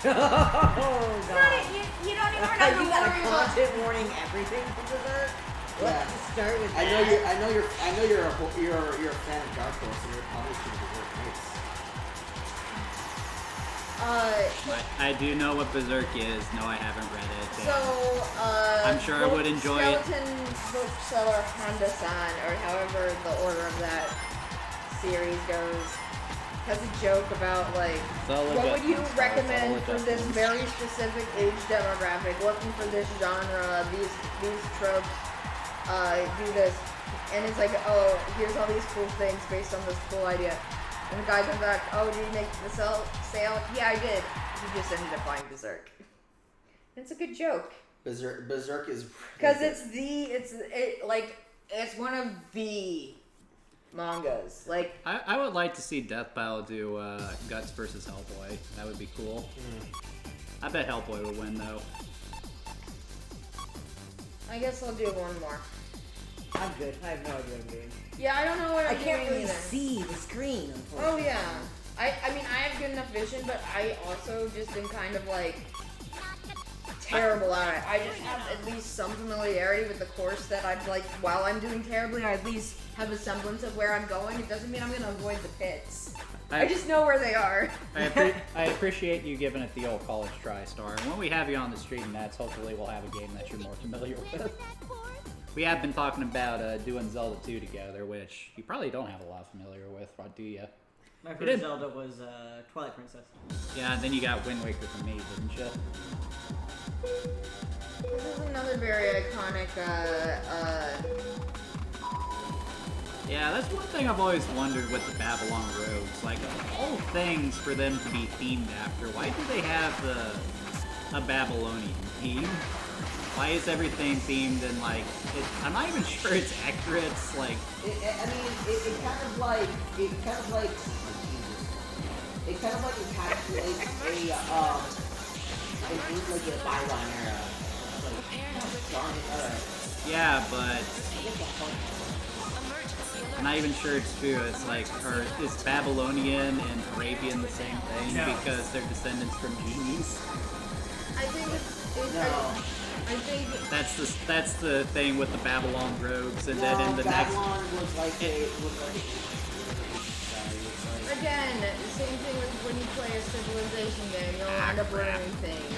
S5: Oh, God.
S3: You don't even have to
S5: You got a
S3: worry about.
S5: content warning everything from Berserk?
S4: Yeah.
S5: Let's start with
S4: I
S5: that.
S4: know you're a fan of Dark Horse, and you're probably should Berserk. Nice.
S2: I do know what Berserk is. No, I haven't read it.
S3: So,
S2: I'm sure I would enjoy it.
S3: Skeleton Bookseller Honda-san, or however the order of that series goes, has a joke about, like, what would you recommend for this very specific age demographic, looking for this genre, these tropes, do this, and it's like, oh, here's all these cool things based on this cool idea. And the guy comes back, oh, did you make the sale? Yeah, I did. He just ended up buying Berserk. It's a good joke.
S4: Berserk is
S3: Because it's one of the mangas. Like,
S2: I would like to see Death Battle do Guts versus Hellboy. That would be cool. I bet Hellboy would win though.
S3: I guess I'll do one more.
S5: I'm good. I have no idea what I'm doing.
S3: Yeah, I don't know what
S5: I
S3: I'm
S5: can't
S3: doing
S5: really
S3: either.
S5: see the screen,
S3: Oh
S5: unfortunately.
S3: yeah. I mean I have good enough vision, but I also just am kind of like terrible at it. I just have at least some familiarity with the course that I'd like. While I'm doing terribly, I at least have a semblance of where I'm going. It doesn't mean I'm gonna avoid the pits. I just know where they are.
S2: I appreciate you giving it the old college try, Star. And when we have you on the street and that's, hopefully we'll have a game that you're more familiar with. We have been talking about doing Zelda 2 together, which you probably don't have a lot familiar with, do you?
S5: My first Zelda was Twilight Princess.
S2: Yeah, and then you got Wind Waker from me, didn't you?
S3: This is another very iconic.
S2: Yeah, that's one thing I've always wondered with the Babylon Roads. Like, of all things for them to be themed after, why do they have a Babylonian theme? Why is everything themed in, like, I'm not even sure it's accurate. It's like...
S4: It kind of like encapsulates like a bygone era. Like, darn it, alright.
S2: Yeah, but... I'm not even sure it's true. It's like, or is Babylonian and Arabian the same thing?
S5: No.
S2: Because they're descendants from genies?
S3: I think I think
S2: That's the thing with the Babylon robes, and then in the
S4: Babylon was like
S3: again, same thing with when you play a civilization game, you'll end up learning things.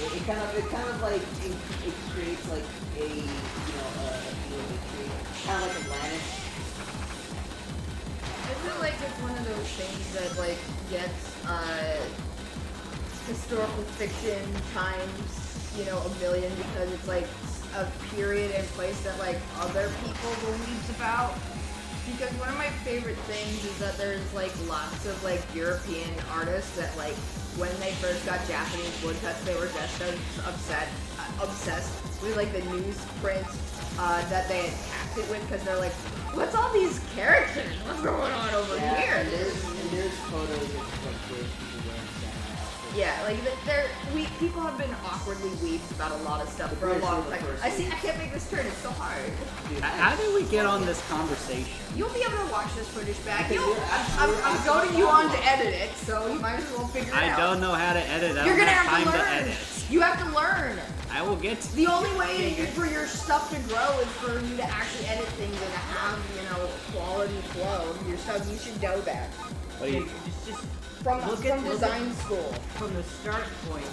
S4: It kind of like it creates like a kind of like Atlantis.
S3: I feel like it's one of those things that like gets historical fiction times, a million, because it's like a period and place that like other people believed about. Because one of my favorite things is that there's like lots of like European artists that like when they first got Japanese woodcuts, they were just as obsessed with like the newsprint that they had capped it with, because they're like, what's all these characters? What's going on over here?
S4: And there's photos of like British people wearing samurai outfits.
S3: Yeah, like people have been awkwardly weebs about a lot of stuff for a long time. I can't make this turn. It's so hard.
S2: How did we get on this conversation?
S3: You'll be able to watch this footage back. I'm goading you on to edit it, so you might as well figure it out.
S2: I don't know how to edit.
S3: You're gonna
S2: have
S3: have
S2: time
S3: to learn.
S2: edit.
S3: You have to learn.
S2: I will get to
S3: The only way for your stuff to grow is for you to actually edit things and have, quality flow. Your stuff, you should know that.
S2: What do you?
S5: Just
S3: From
S5: look
S3: design school.
S5: From the start point,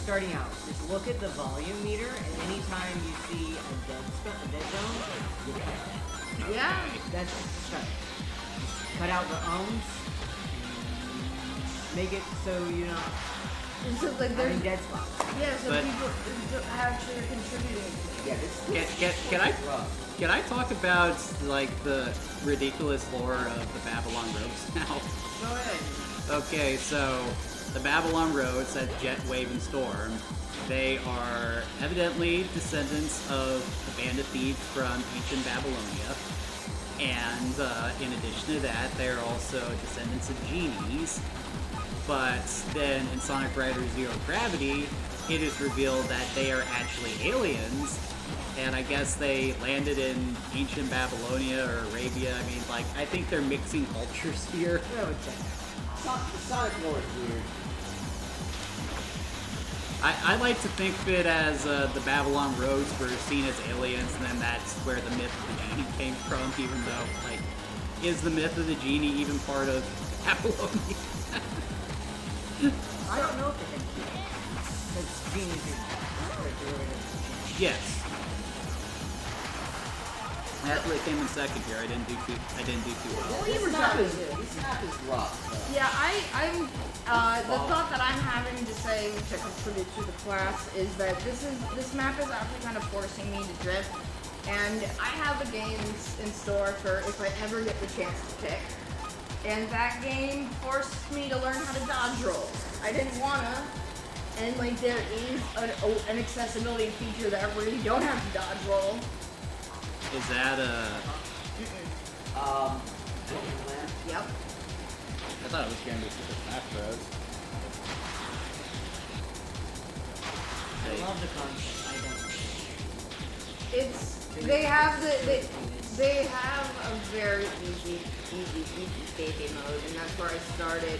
S5: starting out, just look at the volume meter, and anytime you see a dead zone, you cut it.
S3: Yeah.
S5: That's the start. Cut out the ohms. Make it so you're not
S3: So like
S5: having dead spots.
S3: yeah, so
S2: But-
S3: people actually are contributing.
S4: Yeah,
S2: Can I talk about like the ridiculous lore of the Babylon Roads now?
S3: Go ahead.
S2: Okay, so the Babylon Roads at Jet, Wave, and Storm, they are evidently descendants of the bandit thieves from ancient Babylonia. And in addition to that, they're also descendants of genies. But then in Sonic Riders Zero Gravity, it is revealed that they are actually aliens. And I guess they landed in ancient Babylonia or Arabia. I mean, like, I think they're mixing cultures here.
S5: I would say.
S4: Sonic lore is weird.
S2: I like to think of it as the Babylon Roads were seen as aliens, and then that's where the myth of the genie came from, even though, like, is the myth of the genie even part of Babylonia?
S5: I don't know if they can. Because genies are derivative.
S2: Yes. That really came in second here. I didn't do too well.
S3: Well, you were
S4: This map is rough.
S3: Yeah, I'm the thought that I'm having to say to contribute to the class is that this map is actually kind of forcing me to drift, and I have the games in store for if I ever get the chance to pick. And that game forced me to learn how to dodge roll. I didn't wanna, and like there is an accessibility feature that where you don't have to dodge roll.
S2: Is that
S3: Yep.
S2: I thought it was going to be Super Smash Bros.
S5: I love the concept. I don't.
S3: They have a very easy baby mode, and that's where I started.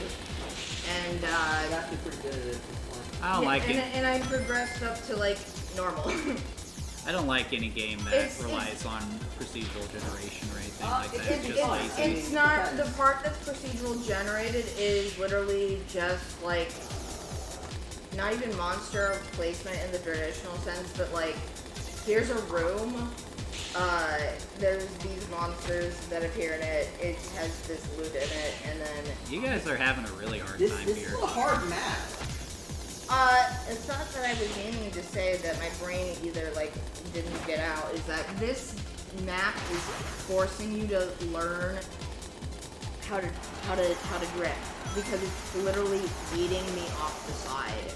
S3: And and
S4: I'm actually pretty good at it at this point.
S2: I don't like it.
S3: and I progressed up to like normal.
S2: I don't like any game that
S3: It's-
S2: relies on procedural generation or anything like that. It's just lazy.
S3: It's not the part that's procedural generated is literally just like not even monster placement in the traditional sense, but like here's a room. There's these monsters that appear in it. It has this loot in it, and then
S2: You guys are having a really hard
S4: This
S2: time
S4: is
S2: here.
S4: a hard map.
S3: it's not that I was meaning to say that my brain either like didn't get out. Is that this map is forcing you to learn how to drift because it's literally eating me off the side.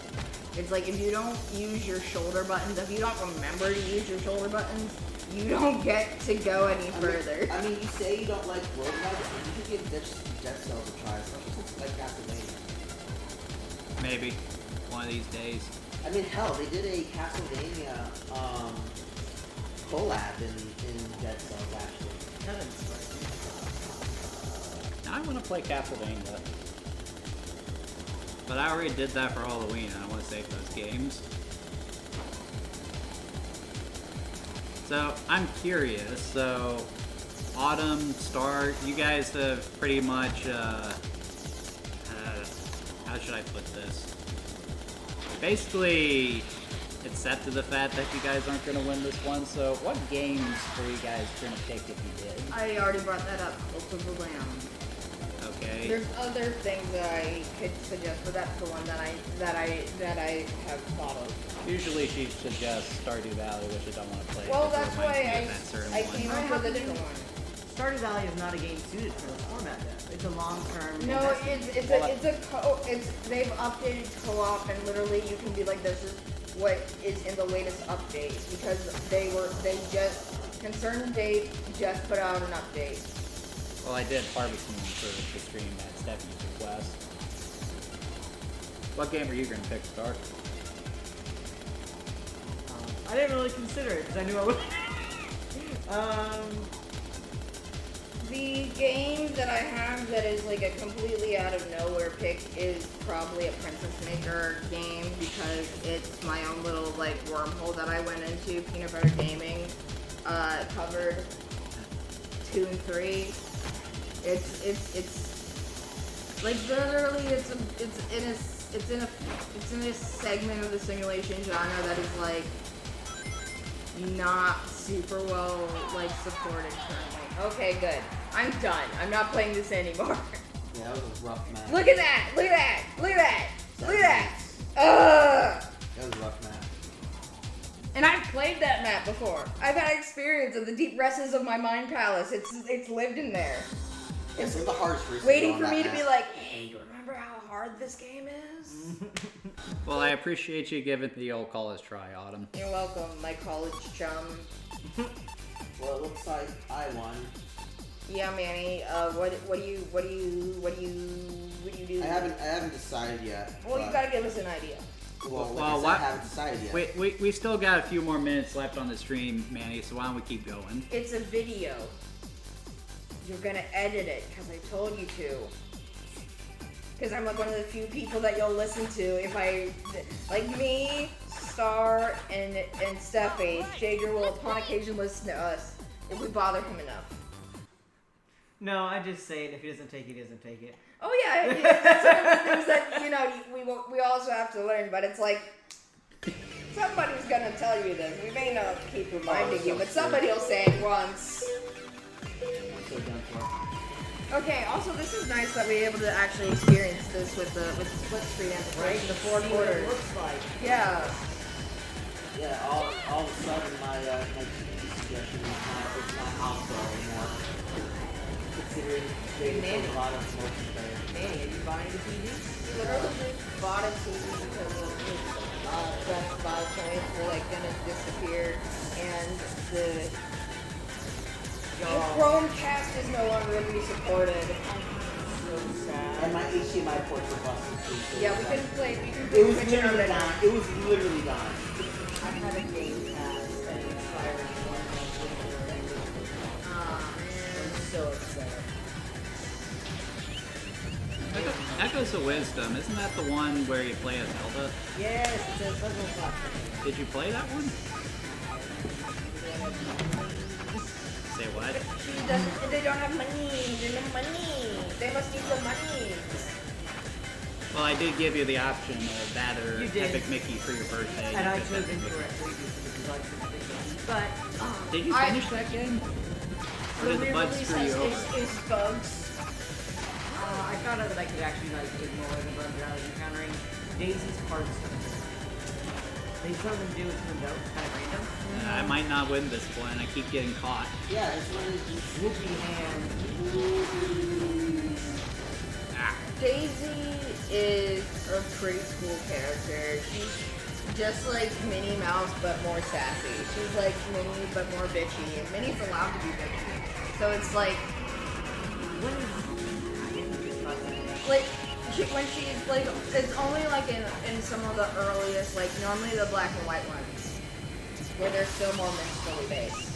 S3: It's like if you don't use your shoulder buttons, if you don't remember to use your shoulder buttons, you don't get to go any further.
S4: I mean, you say you don't like roguelikes, but you should give Dead Cells a try. Especially since you like Castlevania.
S2: Maybe one of these days.
S4: I mean, hell, they did a Castlevania collab in Dead Cells actually.
S2: Now I want to play Castlevania. But I already did that for Halloween and I want to save those games. So, I'm curious. So, Autumn, Star, you guys have pretty much, how should I put this? Basically, accepted the fact that you guys aren't going to win this one. So, what games were you guys going to pick if you did?
S3: I already brought that up. Cult of the Lamb.
S2: Okay.
S3: There's other things that I could suggest, but that's the one that I have thought of.
S2: Usually she suggests Stardew Valley, which I don't want to play.
S3: Well,
S2: because it
S3: that's
S2: reminds
S3: why
S2: me of that certain
S3: I
S2: one.
S3: came up with a different one.
S5: Stardew Valley is not a game suited for the format though. It's a long-term
S3: No,
S5: investment.
S3: they've updated co-op and literally you can be like, this is what is in the latest update because they just concerned date just put out an update.
S2: Well, I did Harvest Moon for the stream at Stephanie's request. What game are you going to pick, Star?
S5: I didn't really consider it because I knew I would.
S3: The game that I have that is like a completely out of nowhere pick is probably a Princess Maker game because it's my own little like wormhole that I went into. Peanut Butter Gaming covered 2 and 3. It's like literally it's in a segment of the simulation genre that is like not super well like supported currently. Okay, good. I'm done. I'm not playing this anymore.
S4: Yeah, that was a rough map.
S3: Look at that! Look at that! Look at that! Look at that! Ugh!
S4: That was a rough map.
S3: And I've played that map before. I've had experience of the deep recesses of my mind palace. It's lived in there.
S4: Yeah, some of the hardest races
S3: Waiting
S4: on
S3: for
S4: that
S3: me to
S4: map.
S3: be like, hey, you remember how hard this game is?
S2: Well, I appreciate you giving the old college try, Autumn.
S3: You're welcome, my college chum.
S4: Well, it looks like I won.
S3: Yeah, Manny. What do you do?
S4: I haven't decided yet.
S3: Well, you
S4: but-
S3: gotta give us an idea.
S4: Well, like
S2: Well,
S4: I said,
S2: what-
S4: I haven't decided yet.
S2: Wait, we still got a few more minutes left on the stream, Manny, so why don't we keep going?
S3: It's a video. You're gonna edit it because I told you to. Because I'm like one of the few people that you'll listen to if I, like me, Star, and Steffi. Jager will upon occasion listen to us if we bother him enough.
S5: No, I just say it. If he doesn't take it, he doesn't take it.
S3: Oh yeah, it's one of the things that we also have to learn. But it's like somebody's gonna tell you this. We may not keep reminding you, but somebody will say it once.
S4: I'm so done for.
S3: Okay. Also, this is nice that we're able to actually experience this with the split screen and the four
S5: See what it
S3: quarters.
S5: looks like.
S3: Yeah.
S4: Yeah, all of a sudden my TV suggestion is not outdoor anymore. Considering they
S3: Manny.
S4: a lot of motion there.
S3: Manny, are you buying the TV? Literally just bought a TV because of Best Buy points were like gonna disappear, and the Chromecast is no longer going to be supported.
S5: So sad.
S4: And my HDMI ports were busted too. So
S3: Yeah, we couldn't play. We couldn't
S4: It was
S3: play
S4: literally
S3: already.
S4: gone. It was literally gone.
S5: I had a game pass and it expired in 1 month later.
S3: Aw,
S5: I'm
S3: man.
S5: so upset.
S2: Echoes of Wisdom, isn't that the one where you play as Zelda?
S5: Yes, it's a puzzle platform.
S2: Did you play that one? Say what?
S3: They don't have money. They don't have money. They must need some money.
S2: Well, I did give you the option of that or
S5: You did.
S2: Epic Mickey for your birthday.
S5: And I
S2: You picked
S5: chose
S2: Epic Mickey.
S5: incorrectly because I like But
S2: Did you finish that game? Or did the buds screw you over?
S3: is bugs.
S5: I found out that I could actually like ignore the bugs that I was encountering. Daisy's hard stuff. They seldom do it turned out kind of random.
S2: I might not win this one. I keep getting caught.
S4: Yeah, this one is just
S5: Whoopie hand.
S2: Ah.
S3: Daisy is a pretty cool character. She's just like Minnie Mouse, but more sassy. She's like Minnie, but more bitchy. And Minnie's allowed to be bitchy. So it's like,
S5: What is
S3: when she's like, it's only like in some of the earliest, like normally the black and white ones, where they're still more mentally based.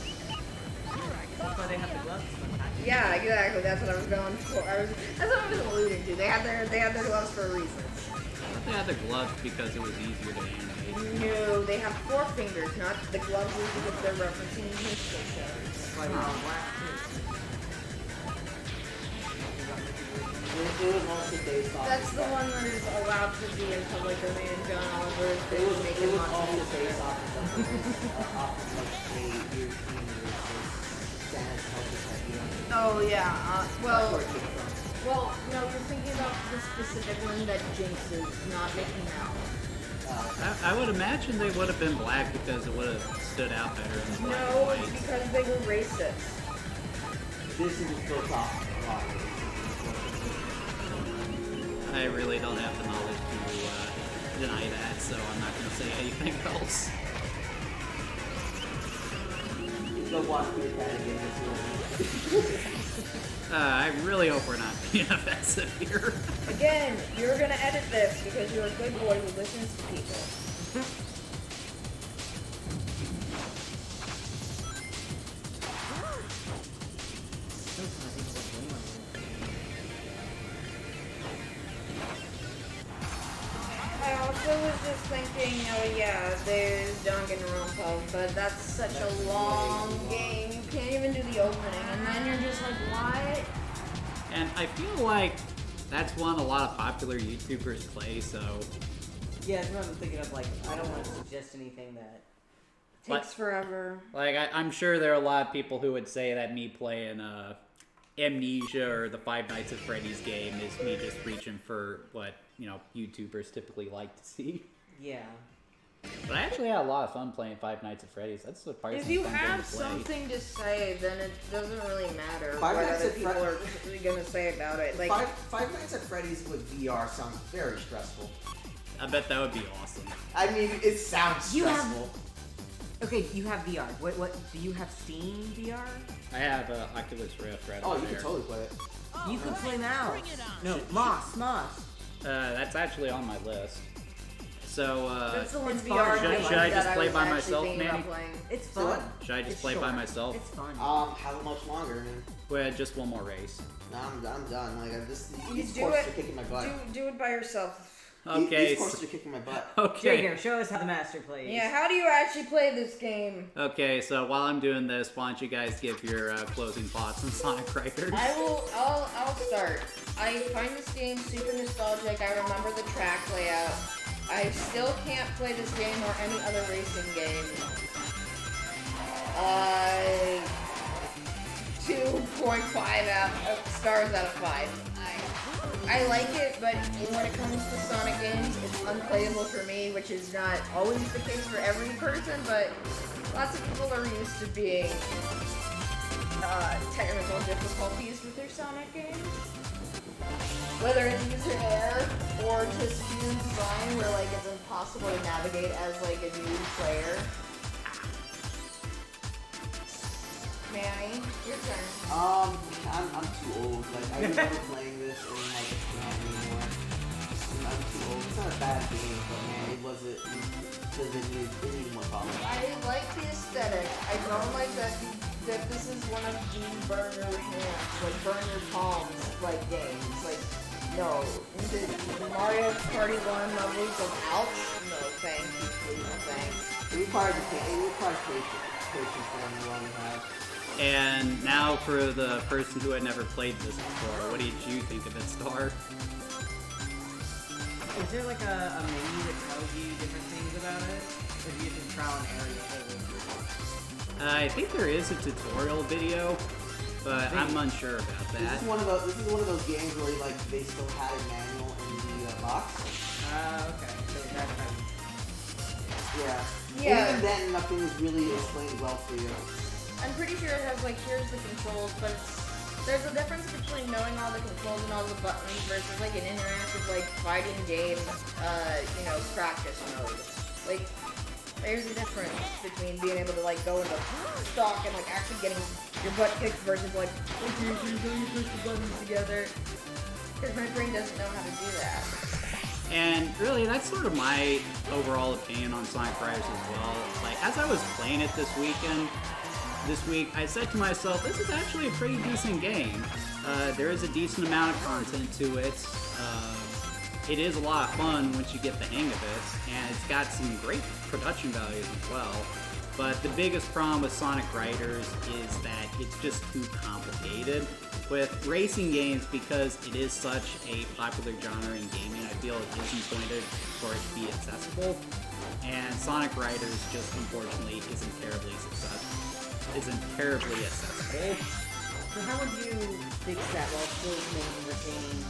S5: That's why they have the gloves sometimes.
S3: Yeah, exactly. That's what I was going for. That's what I was alluding to. They had their gloves for a reason.
S2: I thought they had the gloves because it was easier to animate.
S3: No, they have 4 fingers, not the gloves is because they're referencing musical shows.
S5: That's why they're all black too.
S4: it was mostly based off.
S3: That's the one that is allowed to be in public domain, and John Oliver is
S4: It was
S3: making lots of
S4: also
S3: music.
S4: based off of off of like a European versus Spanish culture idea.
S3: Oh yeah.
S4: That's
S3: Well,
S4: where it came from.
S3: no, you're thinking about the specific one that Jinx is, not Mickey Mouse.
S2: I would imagine they would have been black because it would have stood out better in the black and
S3: No,
S2: white.
S3: because they were racist.
S4: This is built off of a lot of racism.
S2: I really don't have the knowledge to deny that, so I'm not going to say anything else.
S4: Go watch your cat again this week.
S2: I really hope we're not being offensive here.
S3: Again, you're gonna edit this because you're a good boy who listens to people. I also was just thinking, oh yeah, there's Danganronpa, but that's such a long game. You can't even do the opening, and then you're just like, what?
S2: And I feel like that's one a lot of popular YouTubers play, so...
S5: Yeah, that's what I'm thinking of. Like, I don't want to suggest anything that.
S3: Takes forever.
S2: Like, I'm sure there are a lot of people who would say that me playing Amnesia or the Five Nights at Freddy's game is me just reaching for what, YouTubers typically like to see.
S5: Yeah.
S3: Mm-hmm.
S2: But I actually had a lot of fun playing Five Nights at Freddy's. That's the part
S3: If you have something to say, then it doesn't really matter
S4: Five
S3: what
S4: Nights
S3: other
S4: at
S3: people are
S4: Fred-
S3: gonna say about it. Like,
S4: Five Nights at Freddy's with VR sounds very stressful.
S2: I bet that would be awesome.
S4: I mean, it sounds
S5: You have-
S4: stressful.
S5: Okay, you have VR. What do you have Steam VR?
S2: I have Oculus Rift right
S4: Oh,
S2: over
S4: you
S2: there.
S4: can totally play it.
S5: You can play Mouse. No, Moss.
S2: That's actually on my list. So,
S3: that's the one
S5: it's
S3: VR
S5: fun.
S3: game
S2: Should I
S3: that
S2: just
S3: I
S2: play
S3: was
S2: by
S3: actually
S2: myself,
S3: thinking about
S2: Manny?
S3: playing.
S5: It's
S4: So
S5: fun.
S4: what?
S2: Should I just
S5: It's
S2: play by
S5: short.
S2: myself?
S5: It's fun.
S4: How much longer, man?
S2: Well, just one more race.
S4: No, I'm done. Like,
S3: You
S4: these
S3: do
S4: courses
S3: it.
S4: are kicking my butt.
S3: Do it by yourself.
S2: Okay.
S4: These courses are kicking my butt.
S2: Okay.
S5: Here, show us how the master plays.
S3: Yeah, how do you actually play this game?
S2: Okay, so while I'm doing this, why don't you guys give your closing thoughts on Sonic Riders?
S3: I'll start. I find this game super nostalgic. I remember the track layout. I still can't play this game or any other racing game. 2.5 stars out of 5. I like it, but when it comes to Sonic games, it's unplayable for me, which is not always the case for every person, but lots of people are used to being technical difficulties with their Sonic games. Whether it's user error or just human design where like it's impossible to navigate as like a new player. Manny, your turn.
S4: I'm too old. Like, I remember playing this and like, not anymore. I'm too old. It's not a bad game, but man, it wasn't. It needed more problems.
S3: I like the aesthetic. I don't like that this is one of the burn your hands, like burn your palms, like games. Like No. The Mario Party 1 levels of ouch? No, thank you, please, no thanks.
S4: It requires patience for anyone to have.
S2: And now for the person who had never played this before, what did you think of it, Star?
S5: Is there like a menu that tells you different things about it? Or do you just trial and error your whole way through?
S2: I think there is a tutorial video, but I'm unsure about that.
S4: This is one of those games where like they still had a manual in the box.
S5: Okay. So that's how
S4: Yeah.
S3: Yeah.
S4: Even then, nothing is really explained well for you.
S3: I'm pretty sure it has like, here's the controls, but there's a difference between knowing all the controls and all the buttons versus like an interactive like fighting game, practice mode. Like, there's a difference between being able to like go into stock and like actually getting your butt kicked versus like, okay, here's how you push the buttons together. Because my brain doesn't know how to do that.
S2: And really, that's sort of my overall opinion on Sonic Riders as well. Like, as I was playing it this week, I said to myself, this is actually a pretty decent game. There is a decent amount of content to it. It is a lot of fun once you get the hang of it, and it's got some great production values as well. But the biggest problem with Sonic Riders is that it's just too complicated. With racing games, because it is such a popular genre in gaming, I feel it is intended for it to be accessible. And Sonic Riders just unfortunately isn't terribly accessible.
S5: So how would you fix that while still retaining,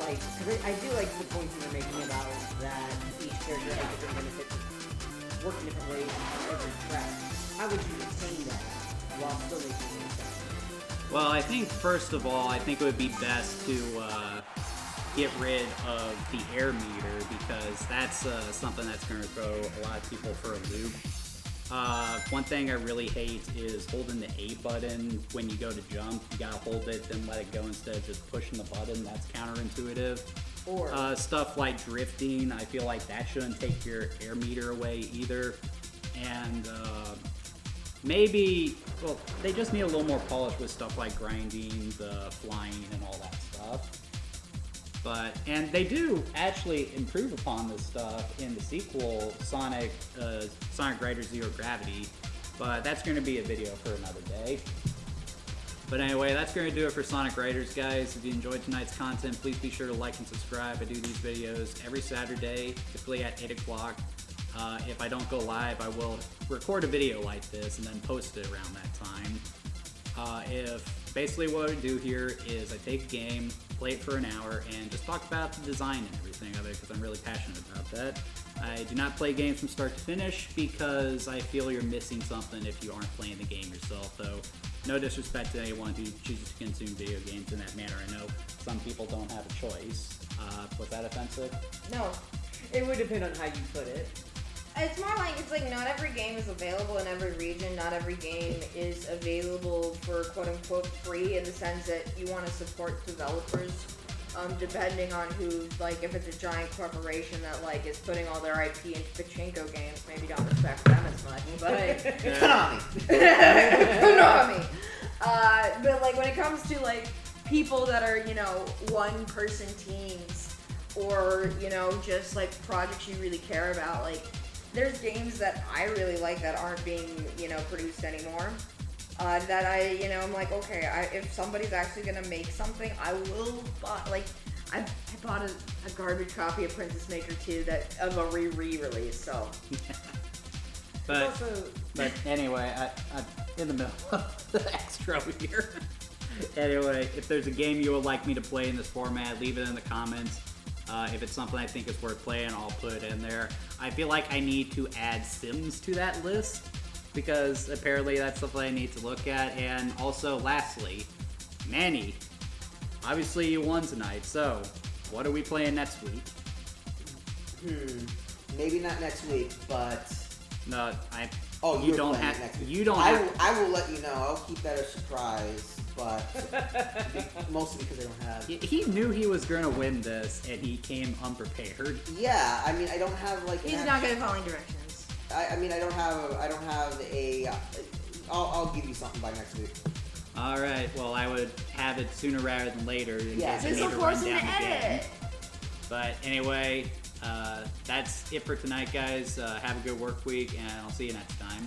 S5: like, because I do like the points you're making about that each character has different benefits, work in different ways on every track. How would you retain that while still making it accessible?
S2: Well, I think first of all, I think it would be best to get rid of the air meter, because that's something that's going to throw a lot of people for a loop. One thing I really hate is holding the A button when you go to jump. You gotta hold it, then let it go instead of just pushing the button. That's counterintuitive.
S5: Or
S2: stuff like drifting, I feel like that shouldn't take your air meter away either. And maybe, well, they just need a little more polish with stuff like grinding, the flying, and all that stuff. And they do actually improve upon this stuff in the sequel, Sonic Riders Zero Gravity, but that's going to be a video for another day. But anyway, that's going to do it for Sonic Riders, guys. If you enjoyed tonight's content, please be sure to like and subscribe. I do these videos every Saturday, typically at 8 o'clock. If I don't go live, I will record a video like this and then post it around that time. Basically what I do here is I take a game, play it for an hour, and just talk about the design and everything of it, because I'm really passionate about that. I do not play games from start to finish because I feel you're missing something if you aren't playing the game yourself, though no disrespect to anyone who chooses to consume video games in that manner. I know some people don't have a choice. Was that offensive?
S3: No.
S5: it would depend on how you put it.
S3: It's more like, it's like not every game is available in every region. Not every game is available for quote-unquote free, in the sense that you want to support developers, depending on who, like, if it's a giant corporation that, like, is putting all their IP into pachinko games, maybe don't respect them as much, but...
S4: Konami!
S3: Konami! But, like, when it comes to, like, people that are, one-person teams, or, just, like, projects you really care about, like, there's games that I really like that aren't being, produced anymore. That I'm like, okay, if somebody's actually gonna make something, I will buy. Like, I bought a garbage copy of Princess Maker 2 of a re-release. So.
S2: But anyway, I in the middle of the extra here. Anyway, if there's a game you would like me to play in this format, leave it in the comments. If it's something I think is worth playing, I'll put it in there. I feel like I need to add Sims to that list, because apparently that's something I need to look at. And also, lastly, Manny, obviously you won tonight, so what are we playing next week?
S4: Maybe not next week, but...
S2: No,
S4: you don't have... Next week.
S2: You don't
S4: I
S2: have...
S4: I will let you know. I'll keep that a surprise. But mostly because I don't have.
S2: He knew he was gonna win this, and he came unprepared.
S4: Yeah, I mean, I don't have like.
S3: He's not good at following directions.
S4: I mean, I don't have a. I'll give you something by next week.
S2: All right. Well, I would have it sooner rather than later in
S4: Yeah,
S2: case I
S3: This
S2: need
S3: will
S2: to
S3: force
S2: run
S3: him
S2: down
S3: to
S2: the game.
S3: edit.
S2: But anyway, that's it for tonight, guys. Have a good work week, and I'll see you next time.